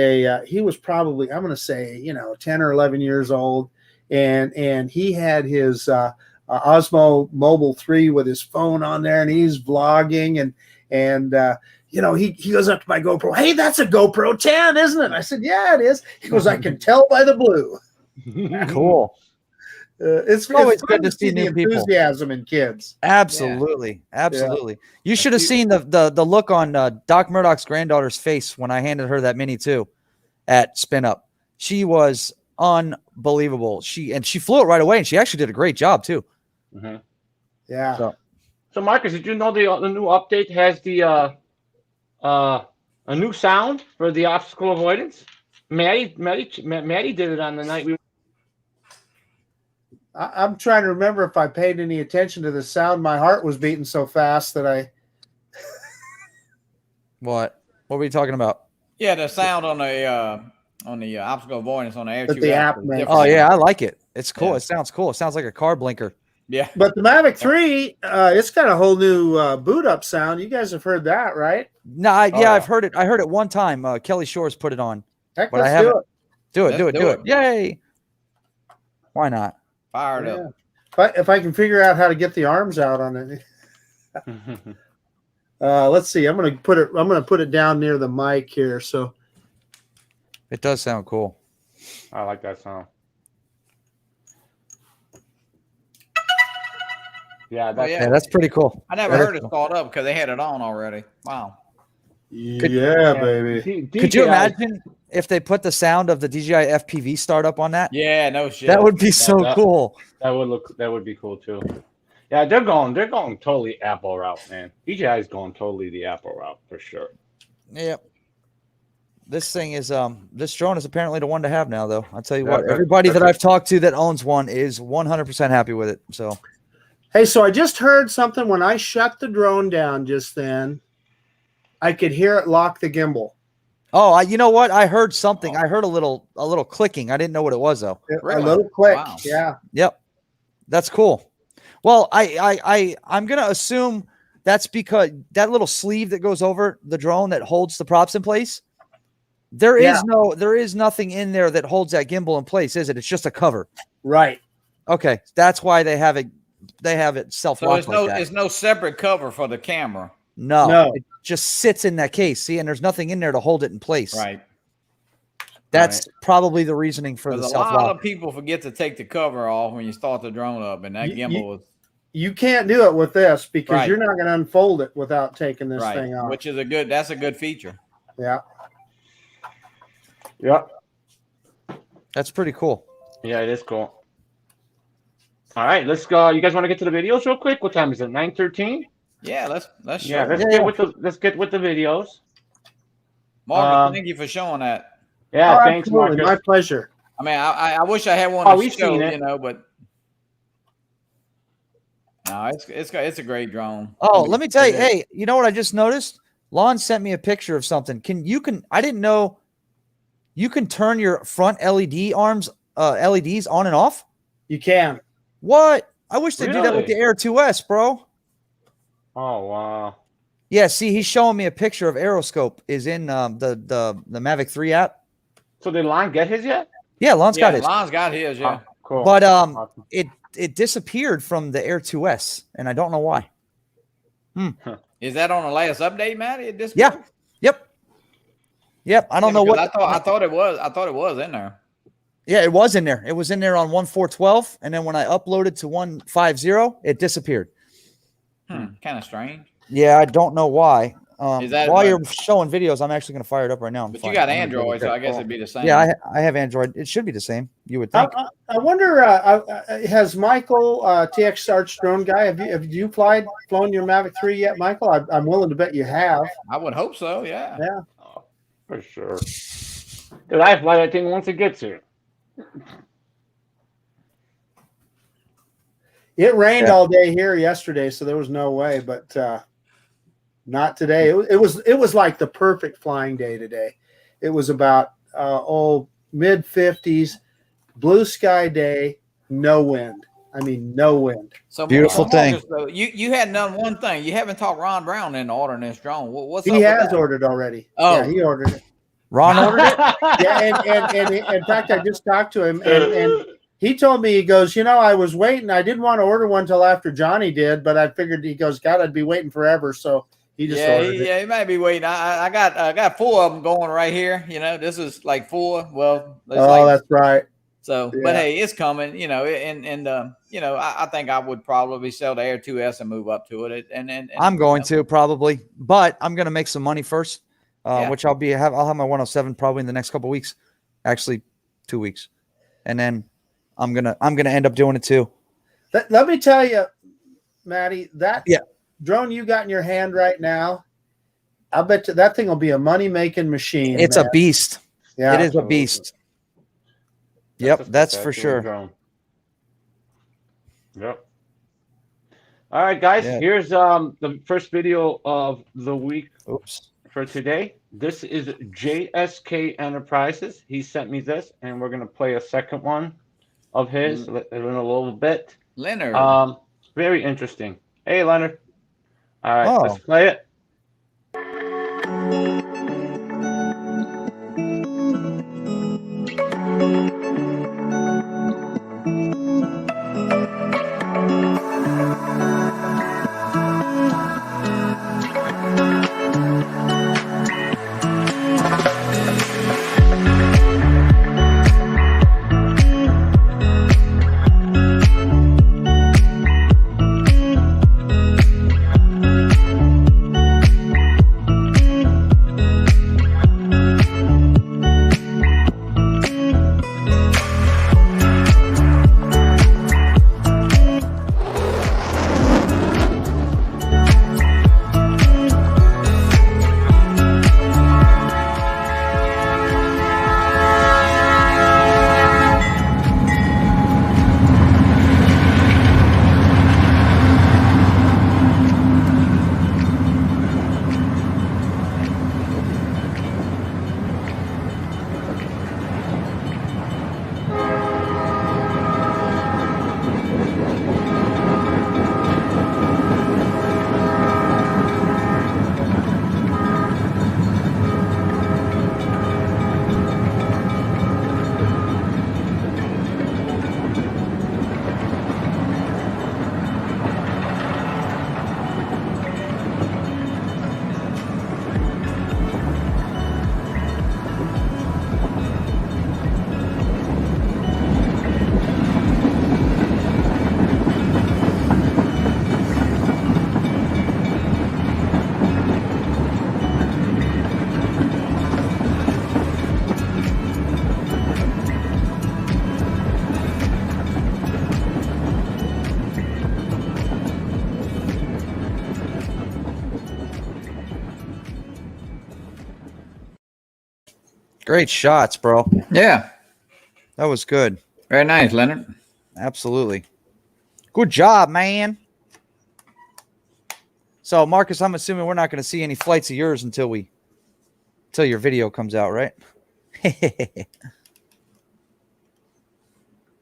he was probably, I'm going to say, 10 or 11 years old, and he had his Osmo Mobile 3 with his phone on there, and he's vlogging, and he goes up to my GoPro. Hey, that's a GoPro 10, isn't it? I said, yeah, it is. He goes, I can tell by the blue. Cool. It's always fun good to see the new people. enthusiasm in kids. Absolutely. Absolutely. You should have seen the look on Doc Murdoch's granddaughter's face when I handed her that Mini 2 at Spinup. She was unbelievable. She flew it right away, and she actually did a great job too. Mm-hmm. Yeah. So Marcus, did you know the new update has the a new sound for the obstacle avoidance? Maddie did it on the night we. I'm trying to remember if I paid any attention to the sound. My heart was beating so fast that I. What were you talking about? Yeah, the sound on the obstacle avoidance on the air. That the app makes. Oh yeah, I like it. It's cool. Yeah. It sounds cool. It sounds like a car blinker. Yeah. But the Mavic 3, it's got a whole new boot up sound. You guys have heard that, right? No, I've heard it. I heard it one time. Kelly Shores put it on. Heck, But I let's haven't. do it. Do it. Yay! Why not? Fired up. If I can figure out how to get the arms out on it. Let's see. I'm gonna put it down near the mic here. So It does sound cool. I like that sound. Yeah, That's pretty cool. I never heard it start up because they had it on already. Wow. Yeah, baby. Could you imagine if they put the sound of the DJI FPV startup on that? Yeah, no shit. That would be so cool. That would be cool too. Yeah, they're going totally Apple route, man. DJI is going totally the Apple route for sure. Yep. This thing is this drone is apparently the one to have now, though. I'll tell you Yeah, what, everybody that I've talked to that owns one is 100% happy with it. So Hey, so I just heard something when I shut the drone down just then. I could hear it lock the gimbal. oh, you know what? I heard something. I heard a little clicking. I didn't know what it was though. Really? A little click. Wow. Yeah. Yep. That's cool. Well, I'm gonna assume that's because that little sleeve that goes over the drone that holds the props in place. There is nothing in there that holds that gimbal in place, is it? It's just a cover. Right. Okay, that's why they have it. They have it self-locked. So it's no separate cover for the camera. No, it just sits in that case. See, and there's nothing in there to hold it in place. Right. That's probably the reasoning for the A self-lock. lot of people forget to take the cover off when you start the drone up, and that gimbal was You can't do it with this because Right. you're not going to unfold it without taking this thing off. which is that's a good feature. Yeah. Yep. That's pretty cool. Yeah, it is cool. All right, let's go. You guys want to get to the videos real quick? What time is it? 9:13. Yeah, let's show. Yeah, let's get with the videos. Marcus, thank you for showing that. Yeah, Oh, thanks, absolutely. Marcus. My pleasure. I mean, I wish I had one Oh, to we've show, seen it. but no, it's a great drone. Oh, let me tell you. Hey, you know what I just noticed? Lon sent me a picture of something. I didn't know you can turn your front LED arms, LEDs on and off. You can. What? I wish they'd do that with the Really? Air 2S, bro. Oh wow. Yeah, see, he's showing me a picture of Aeroscope is in the Mavic 3 app. So did Lon get his yet? Yeah, Lon's got his. Lon's got his, yeah. Oh, cool. But Awesome. it disappeared from the Air 2S, and I don't know why. Is that on the last update, Matty? Yeah. Yep. I don't know what. I thought it was in there. Yeah, it was in there. It was in there on 1.4.12, and then when I uploaded to 1.5.0, it disappeared. Kind of strange. Yeah, I don't know why. Is that while you're showing videos, I'm actually going to fire it up right now. But you got Android, so I guess it'd be the same. Yeah, I have Android. It should be the same. You would think. I wonder, has Michael, TX Arch Drone Guy, have you flown your Mavic 3 yet, Michael? I'm willing to bet you have. I would hope so, yeah. Yeah. Oh, for sure. Dude, I fly that thing once it gets here. It rained all day here yesterday, so there was no way, but not today. It was like the perfect flying day today. It was about mid 50s, blue sky day, no wind. I mean, no wind. So Beautiful thing. Marcus, though, you hadn't done one thing. You haven't talked Ron Brown into ordering this drone. What's He up with has that? ordered already. Oh. Yeah, he ordered it. Ron ordered it. Yeah, and in fact, I just talked to him, and he told me, he goes, I was waiting. I didn't want to order one till after Johnny did, but I figured, he goes, God, I'd be waiting forever. So he just ordered it. Yeah, he might be waiting. I got 4 of them going right here. This is like 4. Well, That's right. So, but hey, it's coming, you know, and you know, I think I would probably sell the Air 2S and move up to it. And I'm going to probably, but I'm going to make some money first, which I'll have my 107 probably in the next couple of weeks, actually 2 weeks. And then I'm going to end up doing it too. Let me tell you, Matty, that drone you got in your hand right now, I'll bet you that thing will be a money-making machine. It's a beast. Yeah, it is a beast. Yep, that's for sure. Drone. Yep. All right, guys. Here's the first video of the week for today. This is JSK Enterprises. He sent me this, and we're gonna play a second one of his in a little bit. Leonard. Very interesting. Hey, Leonard. All right, let's play it. Great shots, bro. Yeah. That was good. Very nice, Leonard. Absolutely. Good job, man. So, Marcus, I'm assuming we're not going to see any flights of yours until your video comes out, right?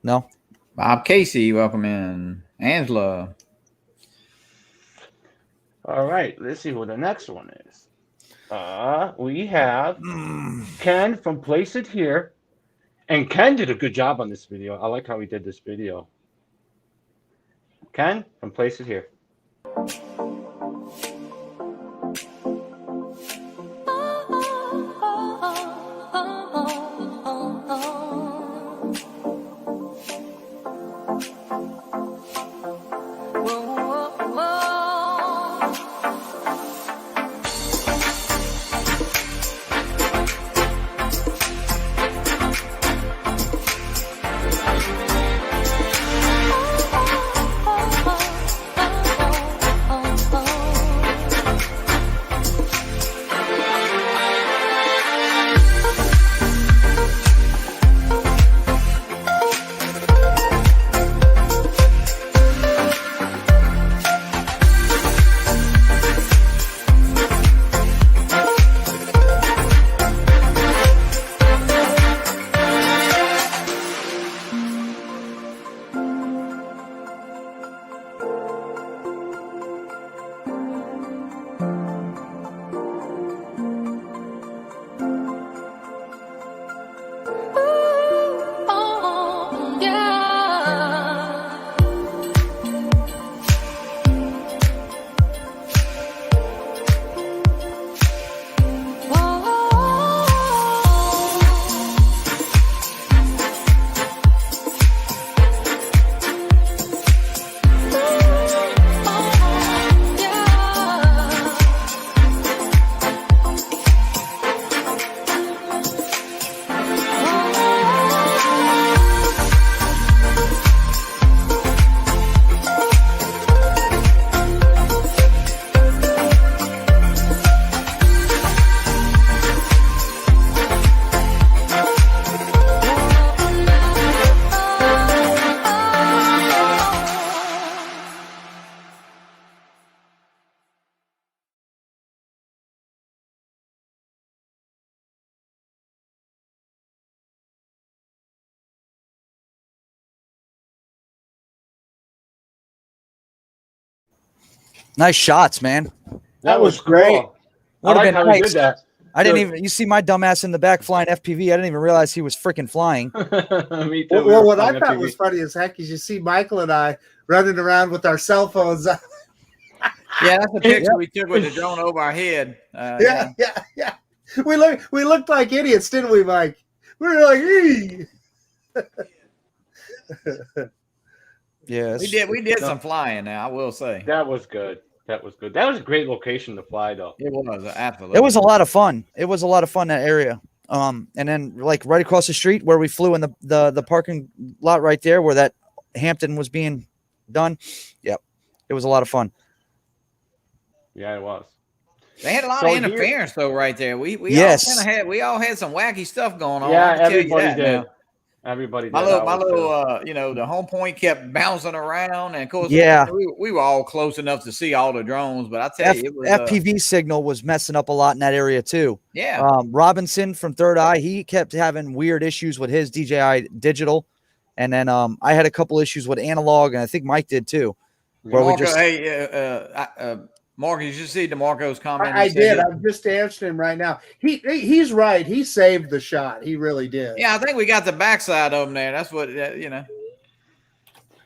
No? Bob Casey, welcome in. Angela. All right, let's see who the next one is. We have Ken from Place It Here. And Ken did a good job on this video. I like how he did this video. Ken from Place It Here. Nice shots, man. That was great. Cool. I Would have like been how he nice. did that. I didn't Good. even. You see my dumbass in the back flying FPV. I didn't even realize he was freaking flying. Me too. Well, what I thought was funny as heck is you see Michael and I running around with our cell phones. Yeah, that's a picture we took with the drone over our head. Yeah. We looked like idiots, didn't we, Mike? We were like, "Ee." Yes. We did some flying now, I will say. That was good. That was good. That was a great location to fly, though. It was absolutely. It was a lot of fun. It was a lot of fun, that area. And then like right across the street where we flew in the parking lot right there where that Hampton was being done. Yep. It was a lot of fun. Yeah, it was. They had a lot So of interference though right there. We Yes. all had some wacky stuff going on. Yeah, I can tell you everybody that did. now. Everybody did. My I was little, the home point kept bouncing around, and of course, Yeah. we were all close enough to see all the drones. But I tell you, it was FPV signal was messing up a lot in that area too. yeah. Robinson from Third Eye, he kept having weird issues with his DJI digital, and then I had a couple issues with analog, and I think Mike did too. Where we Marco, just Marco, you should see DeMarco's comment. I did. I'm just answering him right now. He's right. He saved the shot. He really did. Yeah, I think we got the backside of him there. That's what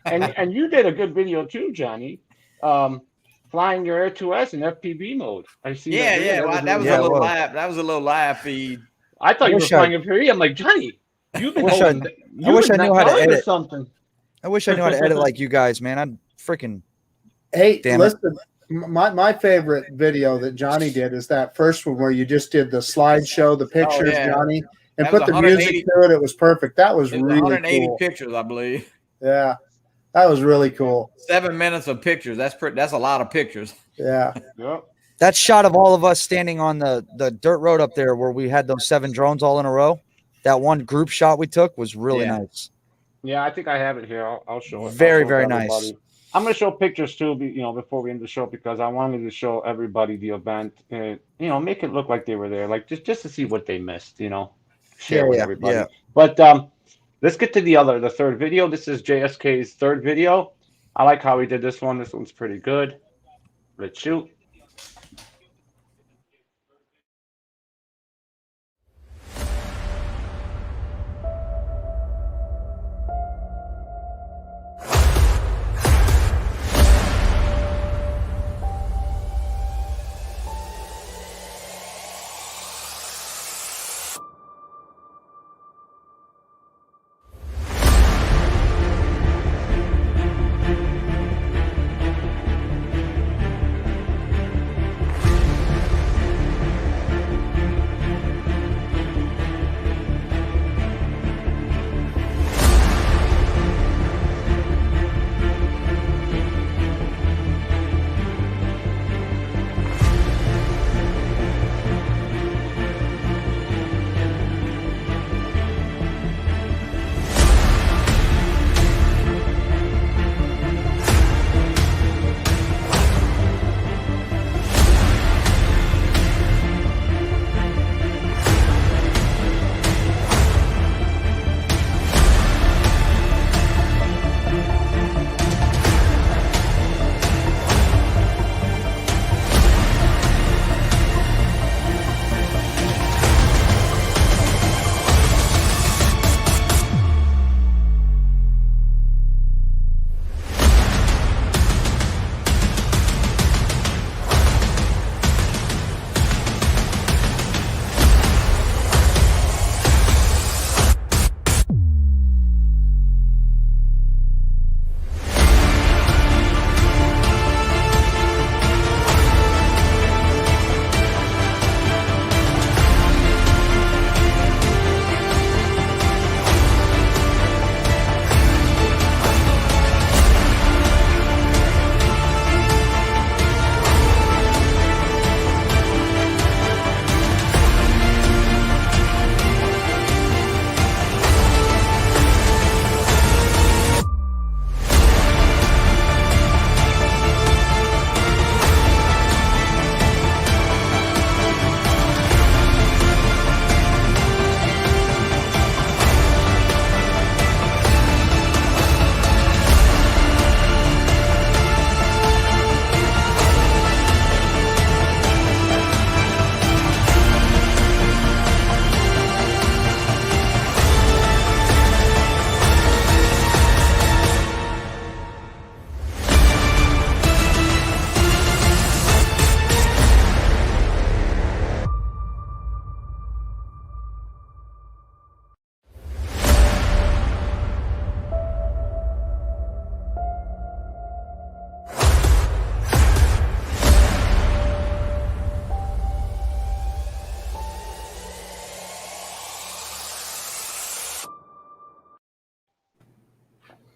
And you did a good video too, Johnny. Flying your Air 2S in FPV mode. I see. Yeah. That was a little live. That was a little live feed. I thought you were flying FPV. I'm like, Johnny, you've been holding. I wish I knew how to edit something. I wish I knew how to edit like you guys, man. I'm freaking. Hey, Damn listen. My favorite video that Johnny did is that first one where you just did the slideshow, the pictures, Johnny, and That put was the music to it. It was perfect. That was really 180 cool. pictures, I believe. Yeah, that was really cool. 7 minutes of pictures. That's a lot of pictures. Yeah. Yep. That shot of all of us standing on the dirt road up there where we had those 7 drones all in a row, that one group shot we took was really nice. Yeah, I think I have it here. I'll show it. Very, I'll show very it to nice. everybody. I'm going to show pictures too, before we end the show, because I wanted to show everybody the event and, make it look like they were there, like just to see what they missed, share with everybody. Yeah. But let's get to the third video. This is JSK's third video. I like how he did this one. This one's pretty good. Let's shoot.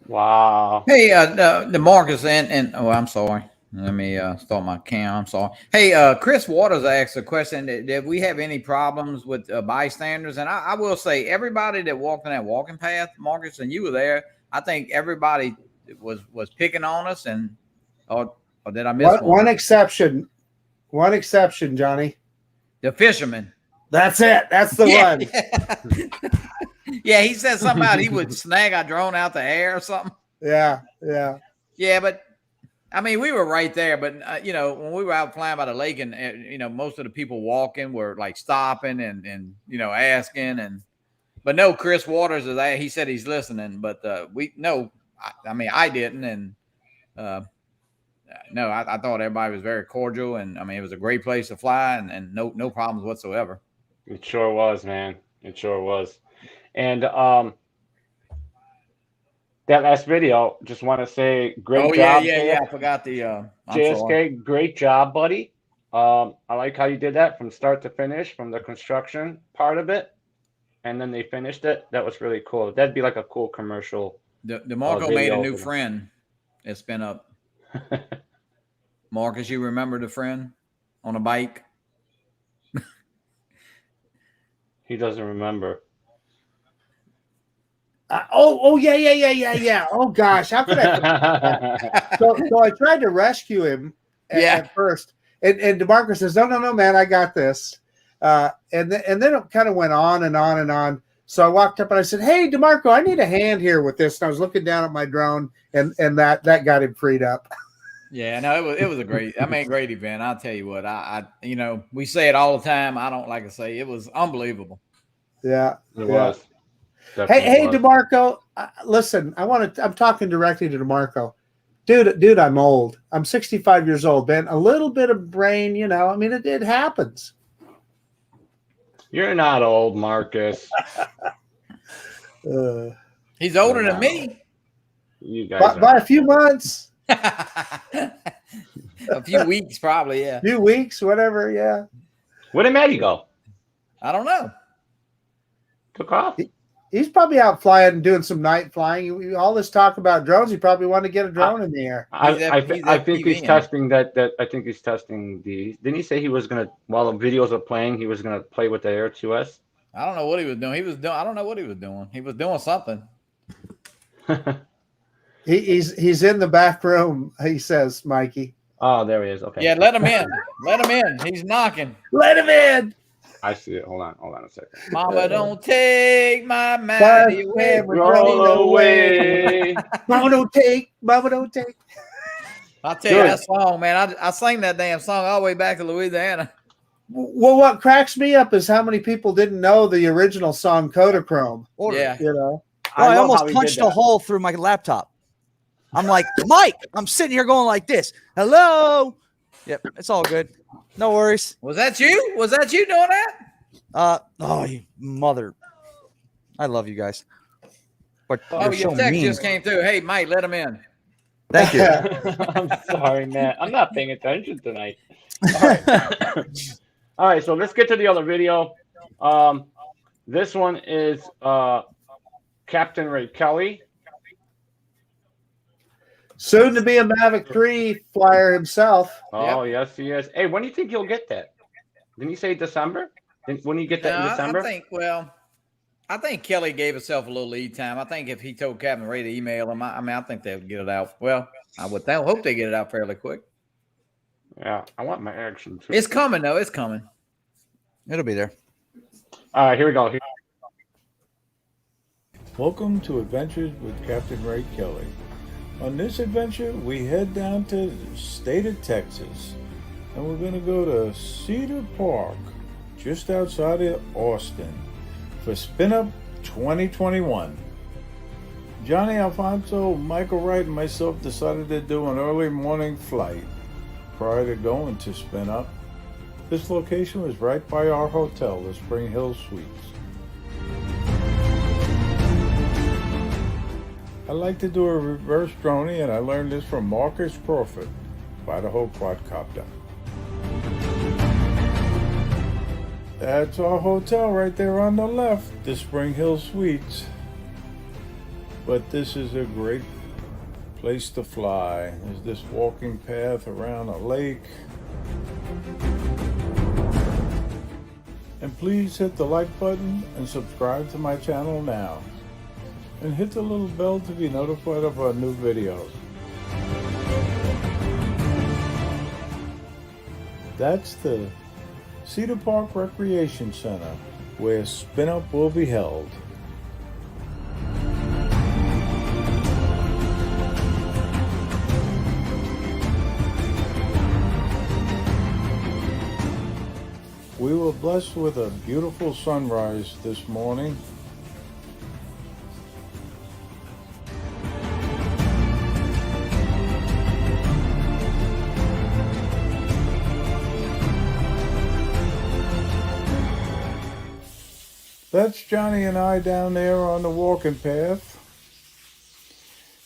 Wow. Hey, the Marcus and oh, I'm sorry. Let me start my cam. I'm sorry. Hey, Chris Waters asked a question. Did we have any problems with bystanders? And I will say, everybody that walked in that walking path, Marcus, and you were there, I think everybody was picking on us. And or did I miss one? One exception. One exception, Johnny. The fisherman. That's it. That's the one. Yeah, he said something about he would snag our drone out the air or something. Yeah. Yeah, but I mean, we were right there. But you know, when we were out flying by the lake, and you know, most of the people walking were like stopping and you know, asking but no, Chris Waters is there. He said he's listening, but I mean, I didn't, and no, I thought everybody was very cordial, and I mean, it was a great place to fly, and no problems whatsoever. It sure was, man. It sure was. And that last video, just want to say, great job. Yeah. I forgot the JSK, great job, buddy. I like how you did that from start to finish, from the construction part of it, and then they finished it. That was really cool. That'd be like a cool commercial. DeMarco made a new friend at Spinup. Marcus, you remember the friend on a bike? He doesn't remember. Yeah. Oh gosh, how could I? So I tried to rescue him at first, and DeMarco says, "No, man, I got this." And then it kind of went on and on and on. So I walked up and I said, "Hey, DeMarco, I need a hand here with this." And I was looking down at my drone, and that got him freed up. Yeah, no, it was a great event. I'll tell you what, I you know, we say it all the time. I don't like to say it was unbelievable. Yeah, it was. Hey, DeMarco, listen, I'm talking directly to DeMarco. Dude, I'm old. I'm 65 years old, man. A little bit of brain, you know, I mean, it happens. You're not old, Marcus. He's older than me. You guys by a few months. A few weeks, probably, yeah. A few weeks, whatever, yeah. Where did Maddie go? I don't know. Took off. He's probably out flying, doing some night flying. All this talk about drones, he probably wanted to get a drone in the air. I think he's testing that. I think he's testing the. Didn't he say he was gonna, while the videos are playing, he was gonna play with the Air 2S? I don't know what he was doing. I don't know what he was doing. He was doing something. He's in the back room. He says, Mikey. Oh, there he is. Okay. Yeah, let him in. Let him in. He's knocking. Let him in. I see it. Hold on a second. Mama, don't take my Maddie away. Roll away. Mama, don't take. I'll tell you that song, man. I sang that damn song all the way back to Louisiana. Well, what cracks me up is how many people didn't know the original song Kodachrome. Yeah. You know? I almost punched a hole through my laptop. I'm like, Mike, I'm sitting here going like this. Hello. Yep, it's all good. No worries. Was that you? Was that you doing that? Oh, you mother. I love you guys. But your text just came through. Hey, Mike, let him in. Thank you. I'm sorry, man. I'm not paying attention tonight. All right. All right, so let's get to the other video. This one is Captain RayKelly. Soon to be a Mavic 3 flyer himself. Oh, yes, he is. Hey, when do you think he'll get that? Didn't he say December? When you get that in December? I think Kelly gave himself a little lead time. I think if he told Captain Ray to email him, I think they would get it out. Well, I would hope they get it out fairly quick. Yeah, I want my action too. It's coming, though. It's coming. It'll be there. All right, here we go. Welcome to Adventures with Captain RayKelly. On this adventure, we head down to the state of Texas, and we're going to go to Cedar Park, just outside of Austin, for Spinup 2021. Johnny Alfonso, Michael Wright, and myself decided to do an early morning flight prior to going to Spinup. This location was right by our hotel, the Spring Hill Suites. I like to do a reverse droning, and I learned this from Marcus Crawford, Idaho Quadcopter. That's our hotel right there on the left, the Spring Hill Suites. but this is a great place to fly. There's this walking path around a lake. And please hit the like button and subscribe to my channel now. And hit the little bell to be notified of our new videos. That's the Cedar Park Recreation Center, where Spinup will be held. We were blessed with a beautiful sunrise this morning. That's Johnny and I down there on the walking path.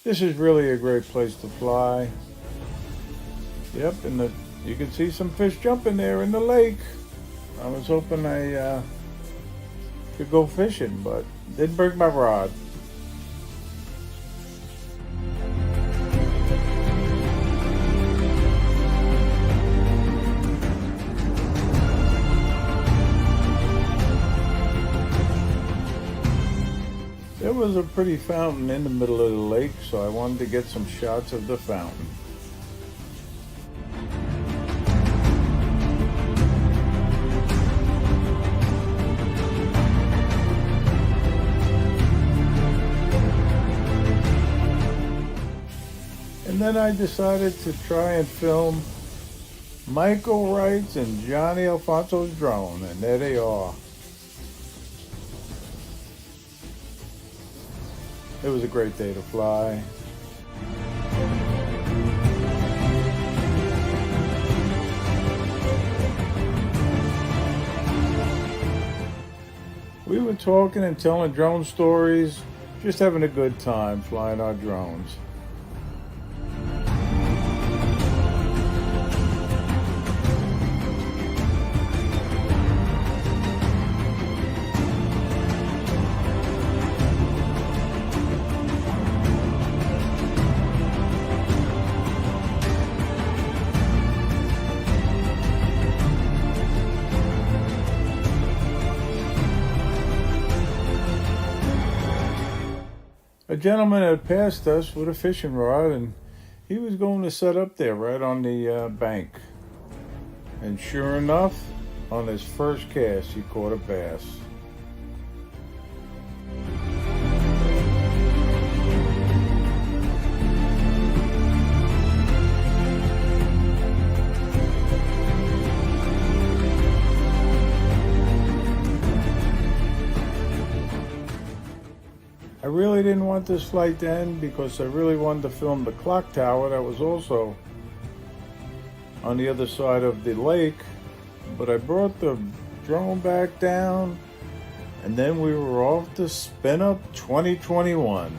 This is really a great place to fly. Yep, and you can see some fish jumping there in the lake. I was hoping I could go fishing, but didn't bring my rod. There was a pretty fountain in the middle of the lake, so I wanted to get some shots of the fountain. And then I decided to try and film Michael Wright's and Johnny Alfonso's drone, and there they are. It was a great day to fly. We were talking and telling drone stories, just having a good time flying our drones. A gentleman had passed us with a fishing rod, and he was going to set up there right on the bank. And sure enough, on his first cast, he caught a bass. I really didn't want this flight to end because I really wanted to film the clock tower that was also on the other side of the lake, but I brought the drone back down and then we were off to Spinup 2021.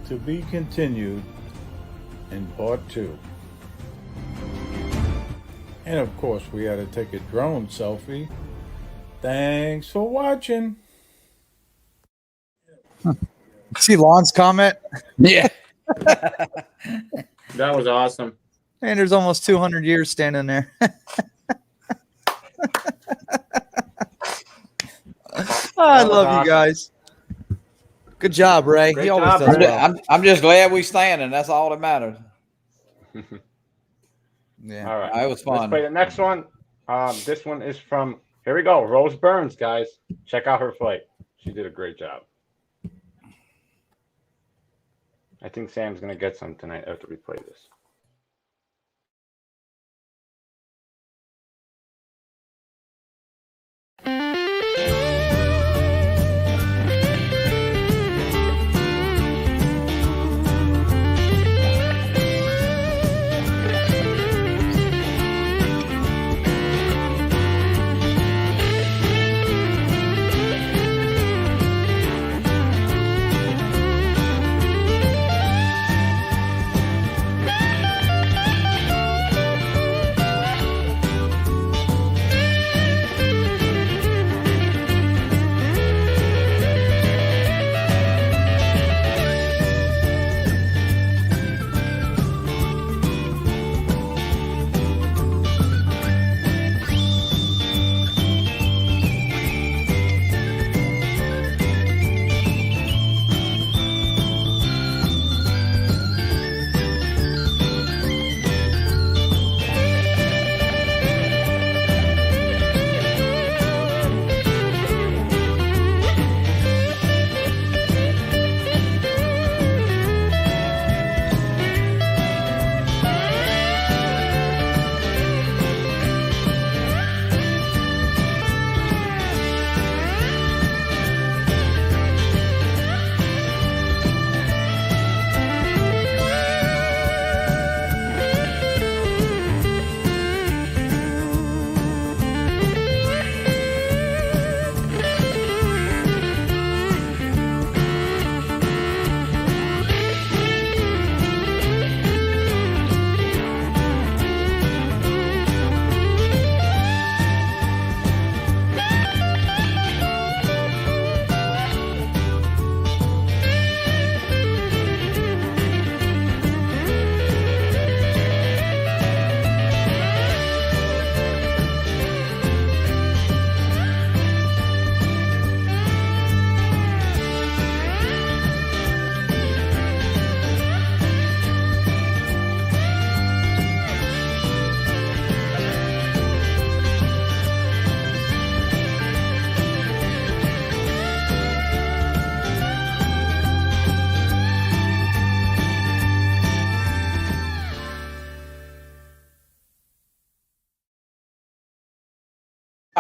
To be continued in part 2. And of course we had to take a drone selfie. Thanks for watching. See Lon's comment? Yeah. That was awesome. And there's almost 200 years standing there. I love awesome. you guys. Good job, Ray. Great He always job, does Ray. well. I'm just glad we standing. That's all that matters. Yeah. All right. It was Let's fun. play the next one. This one is from, here we go, Rose Burns, guys. Check out her flight. She did a great job. I think Sam's going to get some tonight after we play this.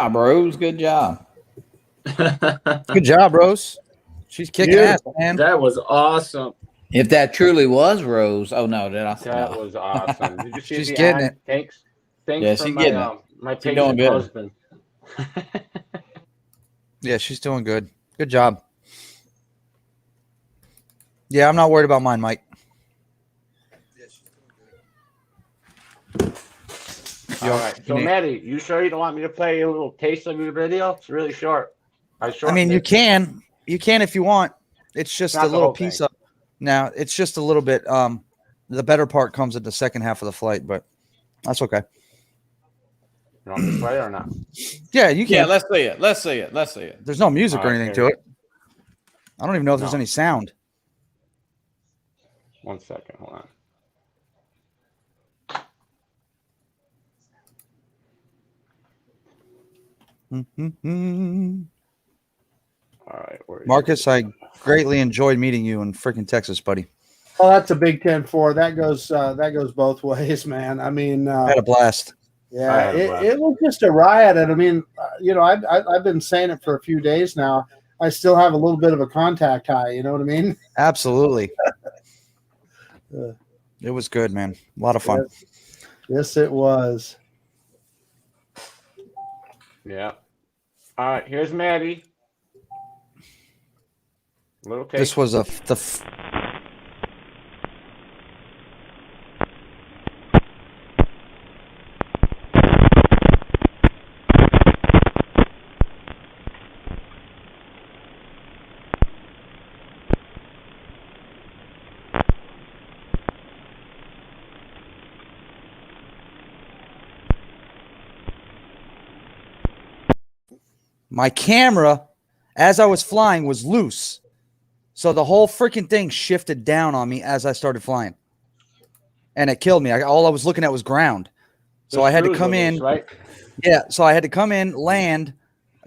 job, Rose. Good job. Good job, Rose. She's kicking ass, man. That was awesome. If that truly was Rose. Oh no, did I? That No. was awesome. Did you see She's the getting ad? Thanks Yeah, for she's my getting it. my She's doing patient good. husband. Yeah, she's doing good. Good job. Yeah, I'm not worried about mine, Mike. All right. So, Maddie, you sure you don't want me to play a little taste of your video? It's really short. I mean, you can if you want. It's just Not a the little whole piece thing. of. Now, it's just a little bit. The better part comes at the second half of the flight, but that's okay. You want me to play it or not? Yeah, you can. Yeah, let's see it. Let's see it. Let's see it. There's no music All or right, anything here to it. I don't even know if there's No. any sound. 1 second. Hold on. All right. Where is Marcus, it? I greatly enjoyed meeting you in freaking Texas, buddy. Oh, that's a Big 10-4. That goes both ways, man. I mean, I had a blast. I yeah, had a blast. it was just a riot. And I mean, I've been saying it for a few days now. I still have a little bit of a contact high. You know what I mean? Absolutely. It was good, man. A lot of fun. Yes, it was. Yeah. All right. Here's Maddie. Little taste. This was my camera, as I was flying, was loose. So the whole freaking thing shifted down on me as I started flying. And it killed me. All I was looking at was ground. So I had to come in. Right? Yeah. So I had to come in, land,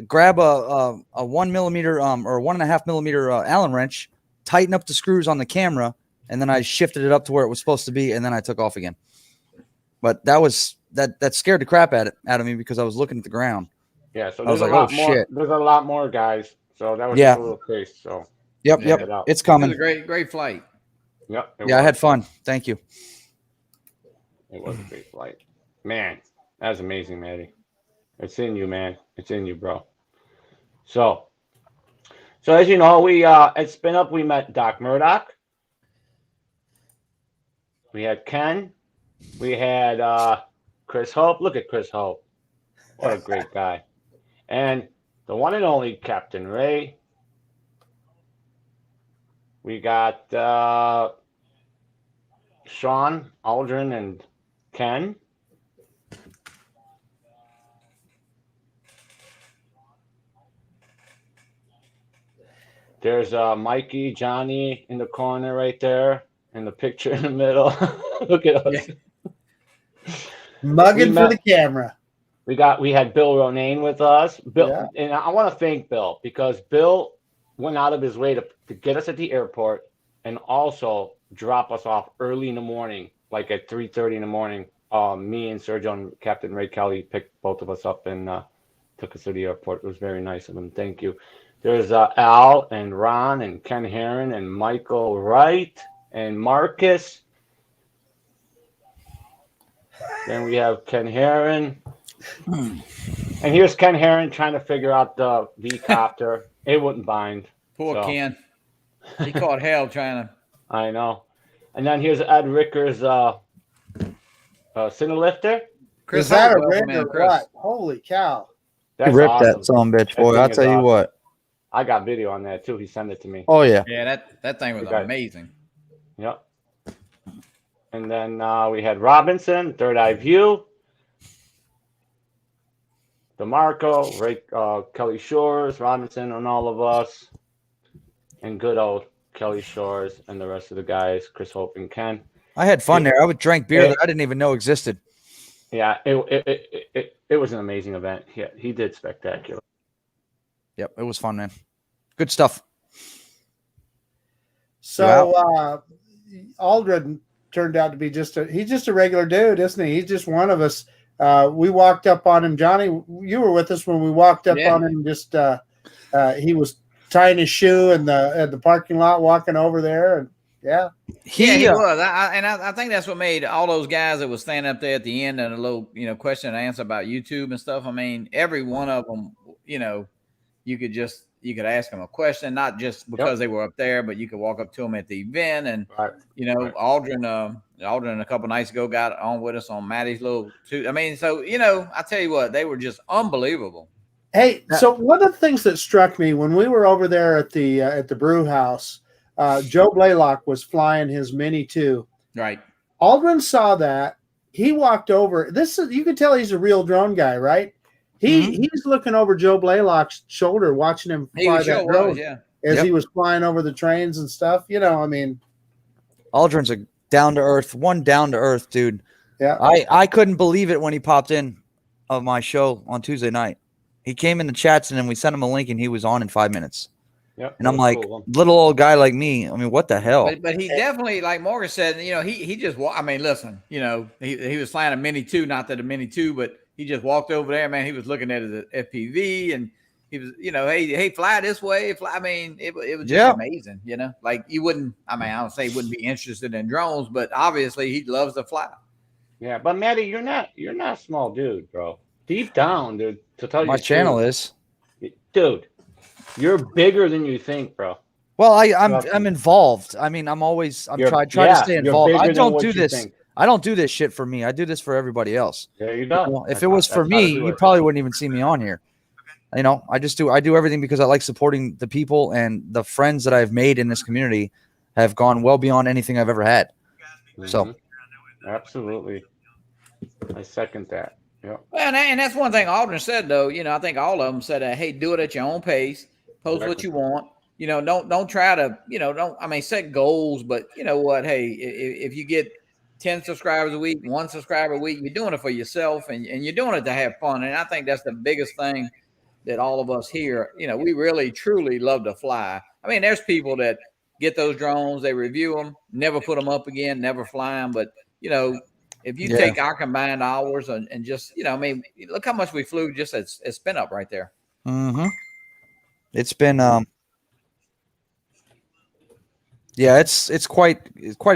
grab a 1 millimeter or 1.5 millimeter Allen wrench, tighten up the screws on the camera, and then I shifted it up to where it was supposed to be, and then I took off again. But that scared the crap out of me because I was looking at the ground. Yeah. So I was there's like, a lot oh, more. shit. There's a lot more, guys. So that was Yeah. just a little taste. So Yep. Yeah. Yep. it out. It's It coming. was a great flight. Yep. it Yeah, I was. had fun. Thank you. It was a great flight. Man, that was amazing, Maddie. It's in you, man. It's in you, bro. So as you know, we at Spinup we met Doc Murdoch. We had Ken. We had Chris Hope. Look at Chris Hope. What a great guy. And the one and only Captain Ray. We got Sean, Aldrin, and Ken. There's Mikey, Johnny in the corner right there, and the picture in the middle. Look at us. Mugging We for met- the camera. We had Bill Ronayne with us. Bill, Yeah. and I want to thank Bill because Bill went out of his way to get us at the airport and also drop us off early in the morning, like at 3:30 in the morning. Me and Sergio and Captain RayKelly picked both of us up and took us to the airport. It was very nice of him. Thank you. There's Al and Ron and Ken Herron and Michael Wright and Marcus. Then we have Ken Herron. And here's Ken Herron trying to figure out the V-copter. It wouldn't bind. Poor So, Ken. He caught hell trying to. I know. And then here's Ed Ricker's Cinelifter. Chris Is that Hope, a welcome rig in, or Chris. what? Holy cow. That's Rip awesome. that son bitch, That boy. thing I'll is tell you awesome. what. I got video on that too. He sent it to me. Oh, yeah. Yeah, that thing was Okay. amazing. Yep. And then we had Robinson, Third Eye View, DeMarco, Ray, Kelly Shores, Robinson, and all of us, and good old Kelly Shores and the rest of the guys, Chris Hope and Ken. I had fun there. I would drink beer Yeah. that I didn't even know existed. Yeah, it was an amazing event. He did spectacular. Yep, it was fun, man. Good stuff. So Aldrin turned out to be he's just a regular dude, isn't he? He's just one of us We walked up on him. Johnny, you were with us when we walked up Yeah. on him. Just he was tying his shoe in the parking lot, walking over there, and yeah. He was. I think that's what made all those guys that was standing up there at the end and a little, question and answer about YouTube and stuff. I mean, every one of them, you could ask them a question, not just because they were up there, but you could walk up to them at the event. And, Aldrin a couple nights ago got on with us on Maddie's little too. I mean, so, I tell you what, they were just unbelievable. Hey, so one of the things that struck me when we were over there at the brew house, Joe Blaylock was flying his Mini 2. Right. Aldrin saw that. He walked over. You can tell he's a real drone guy, right? He's looking over Joe Blaylock's shoulder, watching him fly that drone as he was flying over the trains and stuff. I mean, Aldrin's a down to earth dude. Yeah. I couldn't believe it when he popped in of my show on Tuesday night. He came in the chats and then we sent him a link and he was on in 5 minutes. Yep, and I'm like, little old guy like me. I mean, what the hell? But he definitely, like Morgan said, he just. I mean, listen, he was flying a Mini 2, not that a Mini 2, but he just walked over there, man. He was looking at his FPV, and he was, hey, fly this way. I mean, it was just amazing, Like you wouldn't. I mean, I don't say he wouldn't be interested in drones, but obviously he loves to fly. Yeah, but Maddie, you're not a small dude, bro. Deep down, dude. To tell you, my channel is, dude. You're bigger than you think, bro. Well, I'm involved. I mean, I'm trying to stay involved. I don't do this. I don't do this shit for me. I do this for everybody else. There you go. If it was for me, you probably wouldn't even see me on here. I do everything because I like supporting the people, and the friends that I've made in this community have gone well beyond anything I've ever had. So, absolutely, I second that. Yeah. Well, and that's one thing Aldrin said, though. I think all of them said, "Hey, do it at your own pace. Post what you want. Don't try to, set goals, but you know what? Hey, if you get 10 subscribers a week, 1 subscriber a week, you're doing it for yourself and you're doing it to have fun. And I think that's the biggest thing that all of us here, we really, truly love to fly. I mean, there's people that get those drones, they review them, never put them up again, never fly them. But, if you take our combined hours and just, look how much we flew just at Spinup right there. Mm-hmm. It's been, it's quite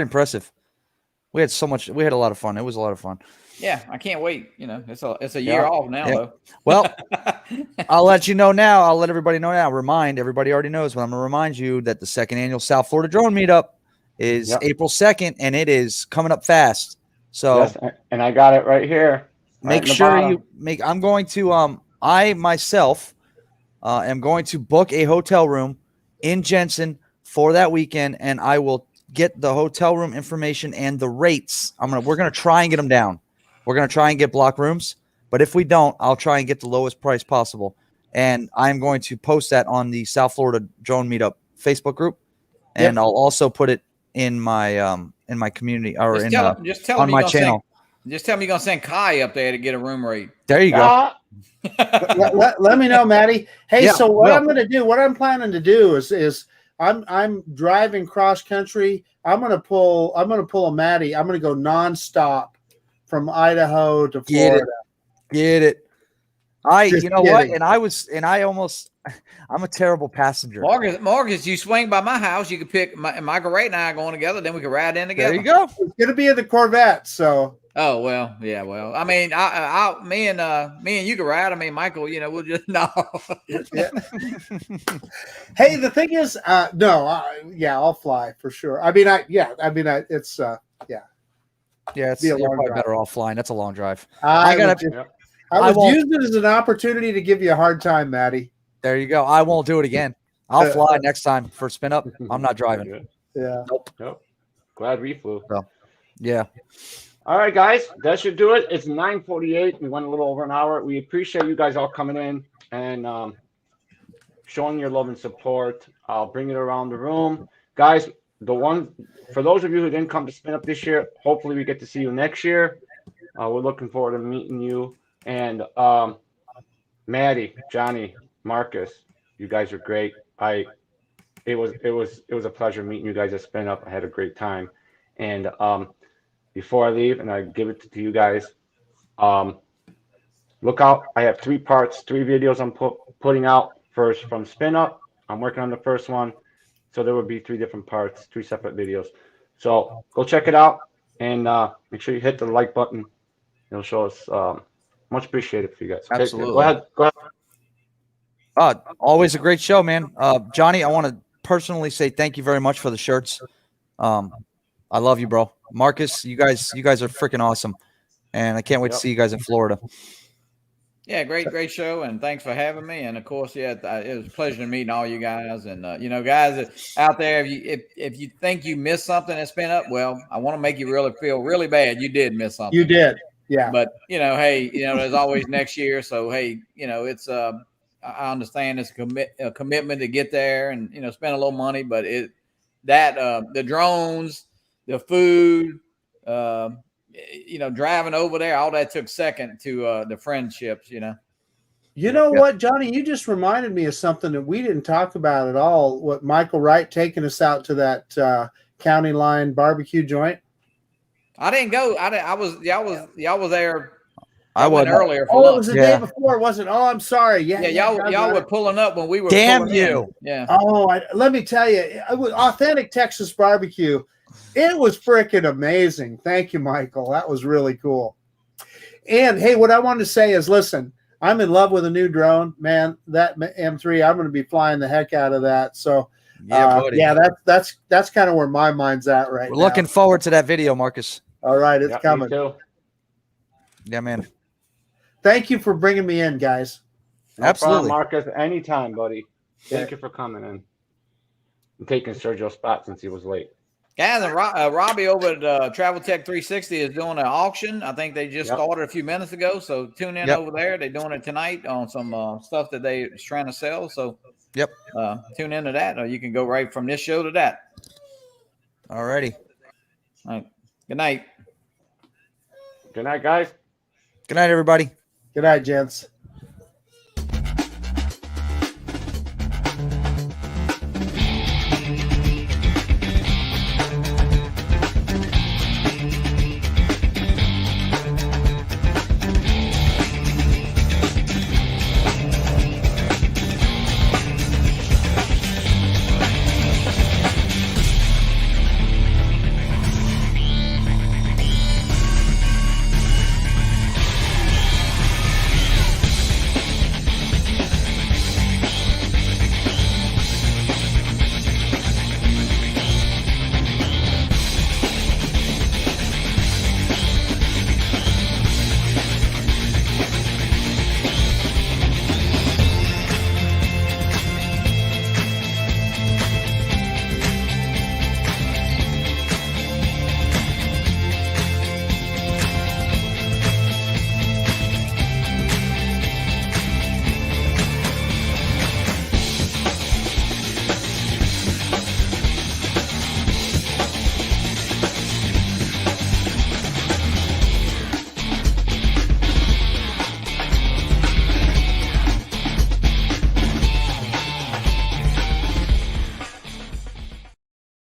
impressive. We had a lot of fun. It was a lot of fun. Yeah, I can't wait. It's a year off now, though. Well, I'll let you know now. I'll let everybody know now. Remind everybody already knows, but I'm gonna remind you that the 2nd annual South Florida Drone Meetup is April 2nd, and it is coming up fast. So, and I got it right here. Make sure you make. I'm going to I myself am going to book a hotel room in Jensen for that weekend, and I will get the hotel room information and the rates. We're gonna try and get them down. We're gonna try and get block rooms, but if we don't, I'll try and get the lowest price possible. And I'm going to post that on the South Florida Drone Meetup Facebook group, and I'll also put it in my community or on my channel. Just tell me you're gonna send Kai up there to get a room rate. There you go. let me know, Maddie. Hey, so what I'm planning to do is I'm driving cross country. I'm gonna pull a Maddie. I'm gonna go nonstop from Idaho to Florida. Get it. I'm a terrible passenger. Marcus, you swing by my house, you could pick Michael Ray and I going together, then we could ride in together. There you go. It's gonna be in the Corvette, so. Oh well, yeah. Well, I mean, me and you can ride. I mean, Michael, we'll just no. Yeah. Hey, the thing is, I'll fly for sure. It's it's you're probably better offline. That's a long drive. I would use it as an opportunity to give you a hard time, Maddie. There you go. I won't do it again. I'll fly next time for Spinup. I'm not driving. Yeah. Nope. Glad we flew. So, yeah. All right, guys, that should do it. It's 9:48. We went a little over an hour. We appreciate you guys all coming in and showing your love and support. I'll bring it around the room. Guys, for those of you who didn't come to Spinup this year, hopefully we get to see you next year. We're looking forward to meeting you. And Maddie, Johnny, Marcus, you guys are great. It was a pleasure meeting you guys at Spinup. I had a great time. And before I leave, and I give it to you guys, look out. I have 3 parts, 3 videos I'm putting out. First from Spinup. I'm working on the first one. So there will be 3 different parts, 3 separate videos. So go check it out and make sure you hit the like button. It'll show us much appreciated for you guys. Okay, Absolutely. go ahead. Go ahead. Always a great show, man. Johnny, I want to personally say thank you very much for the shirts. I love you, bro. Marcus, you guys are freaking awesome. And I can't wait to see you guys in Florida. Yeah, great show, and thanks for having me. And of course, yeah, it was a pleasure meeting all you guys. And you know, guys out there, if you think you missed something that's been up, well, I want to make you really feel really bad. You did miss something. You did, yeah. But you know, hey, you know, there's always next year. So hey, you know, it's I understand it's a commitment to get there and you know spend a little money, but the drones, the food, you know, driving over there, all that took second to the friendships, you know. You know what, Johnny, you just reminded me of something that we didn't talk about at all. What Michael Wright taking us out to that county line barbecue joint. I didn't go. Y'all was there. I went wasn't. earlier. For Oh, lunch. it was the day before, wasn't it? Oh, I'm sorry. Yeah, y'all were pulling up when we were. Damn pulling you! In. Yeah. Oh, let me tell you, it was authentic Texas barbecue. It was freaking amazing. Thank you, Michael. That was really cool. And hey, what I wanted to say is, listen, I'm in love with a new drone, man. That M3, I'm going to be flying the heck out of that. So, yeah, that's kind of where my mind's at right now. We're looking forward to that video, Marcus. All right, it's coming. Me too. Yeah, man. Thank you for bringing me in, guys. No Absolutely, problem, Marcus. Anytime, buddy. Thank you for coming in and taking Sergio's spot since he was late. Guys, and Robbie over at Travel Tech 360 is doing an auction. I think they just started a few minutes ago. So tune in over there. They're doing it tonight on some stuff that they're trying to sell. So tune into that, or you can go right from this show to that. All righty. All right. Good night. Good night, guys. Good night, everybody. Good night, gents.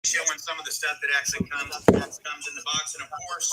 Showing some of the stuff that actually comes in the box, and of course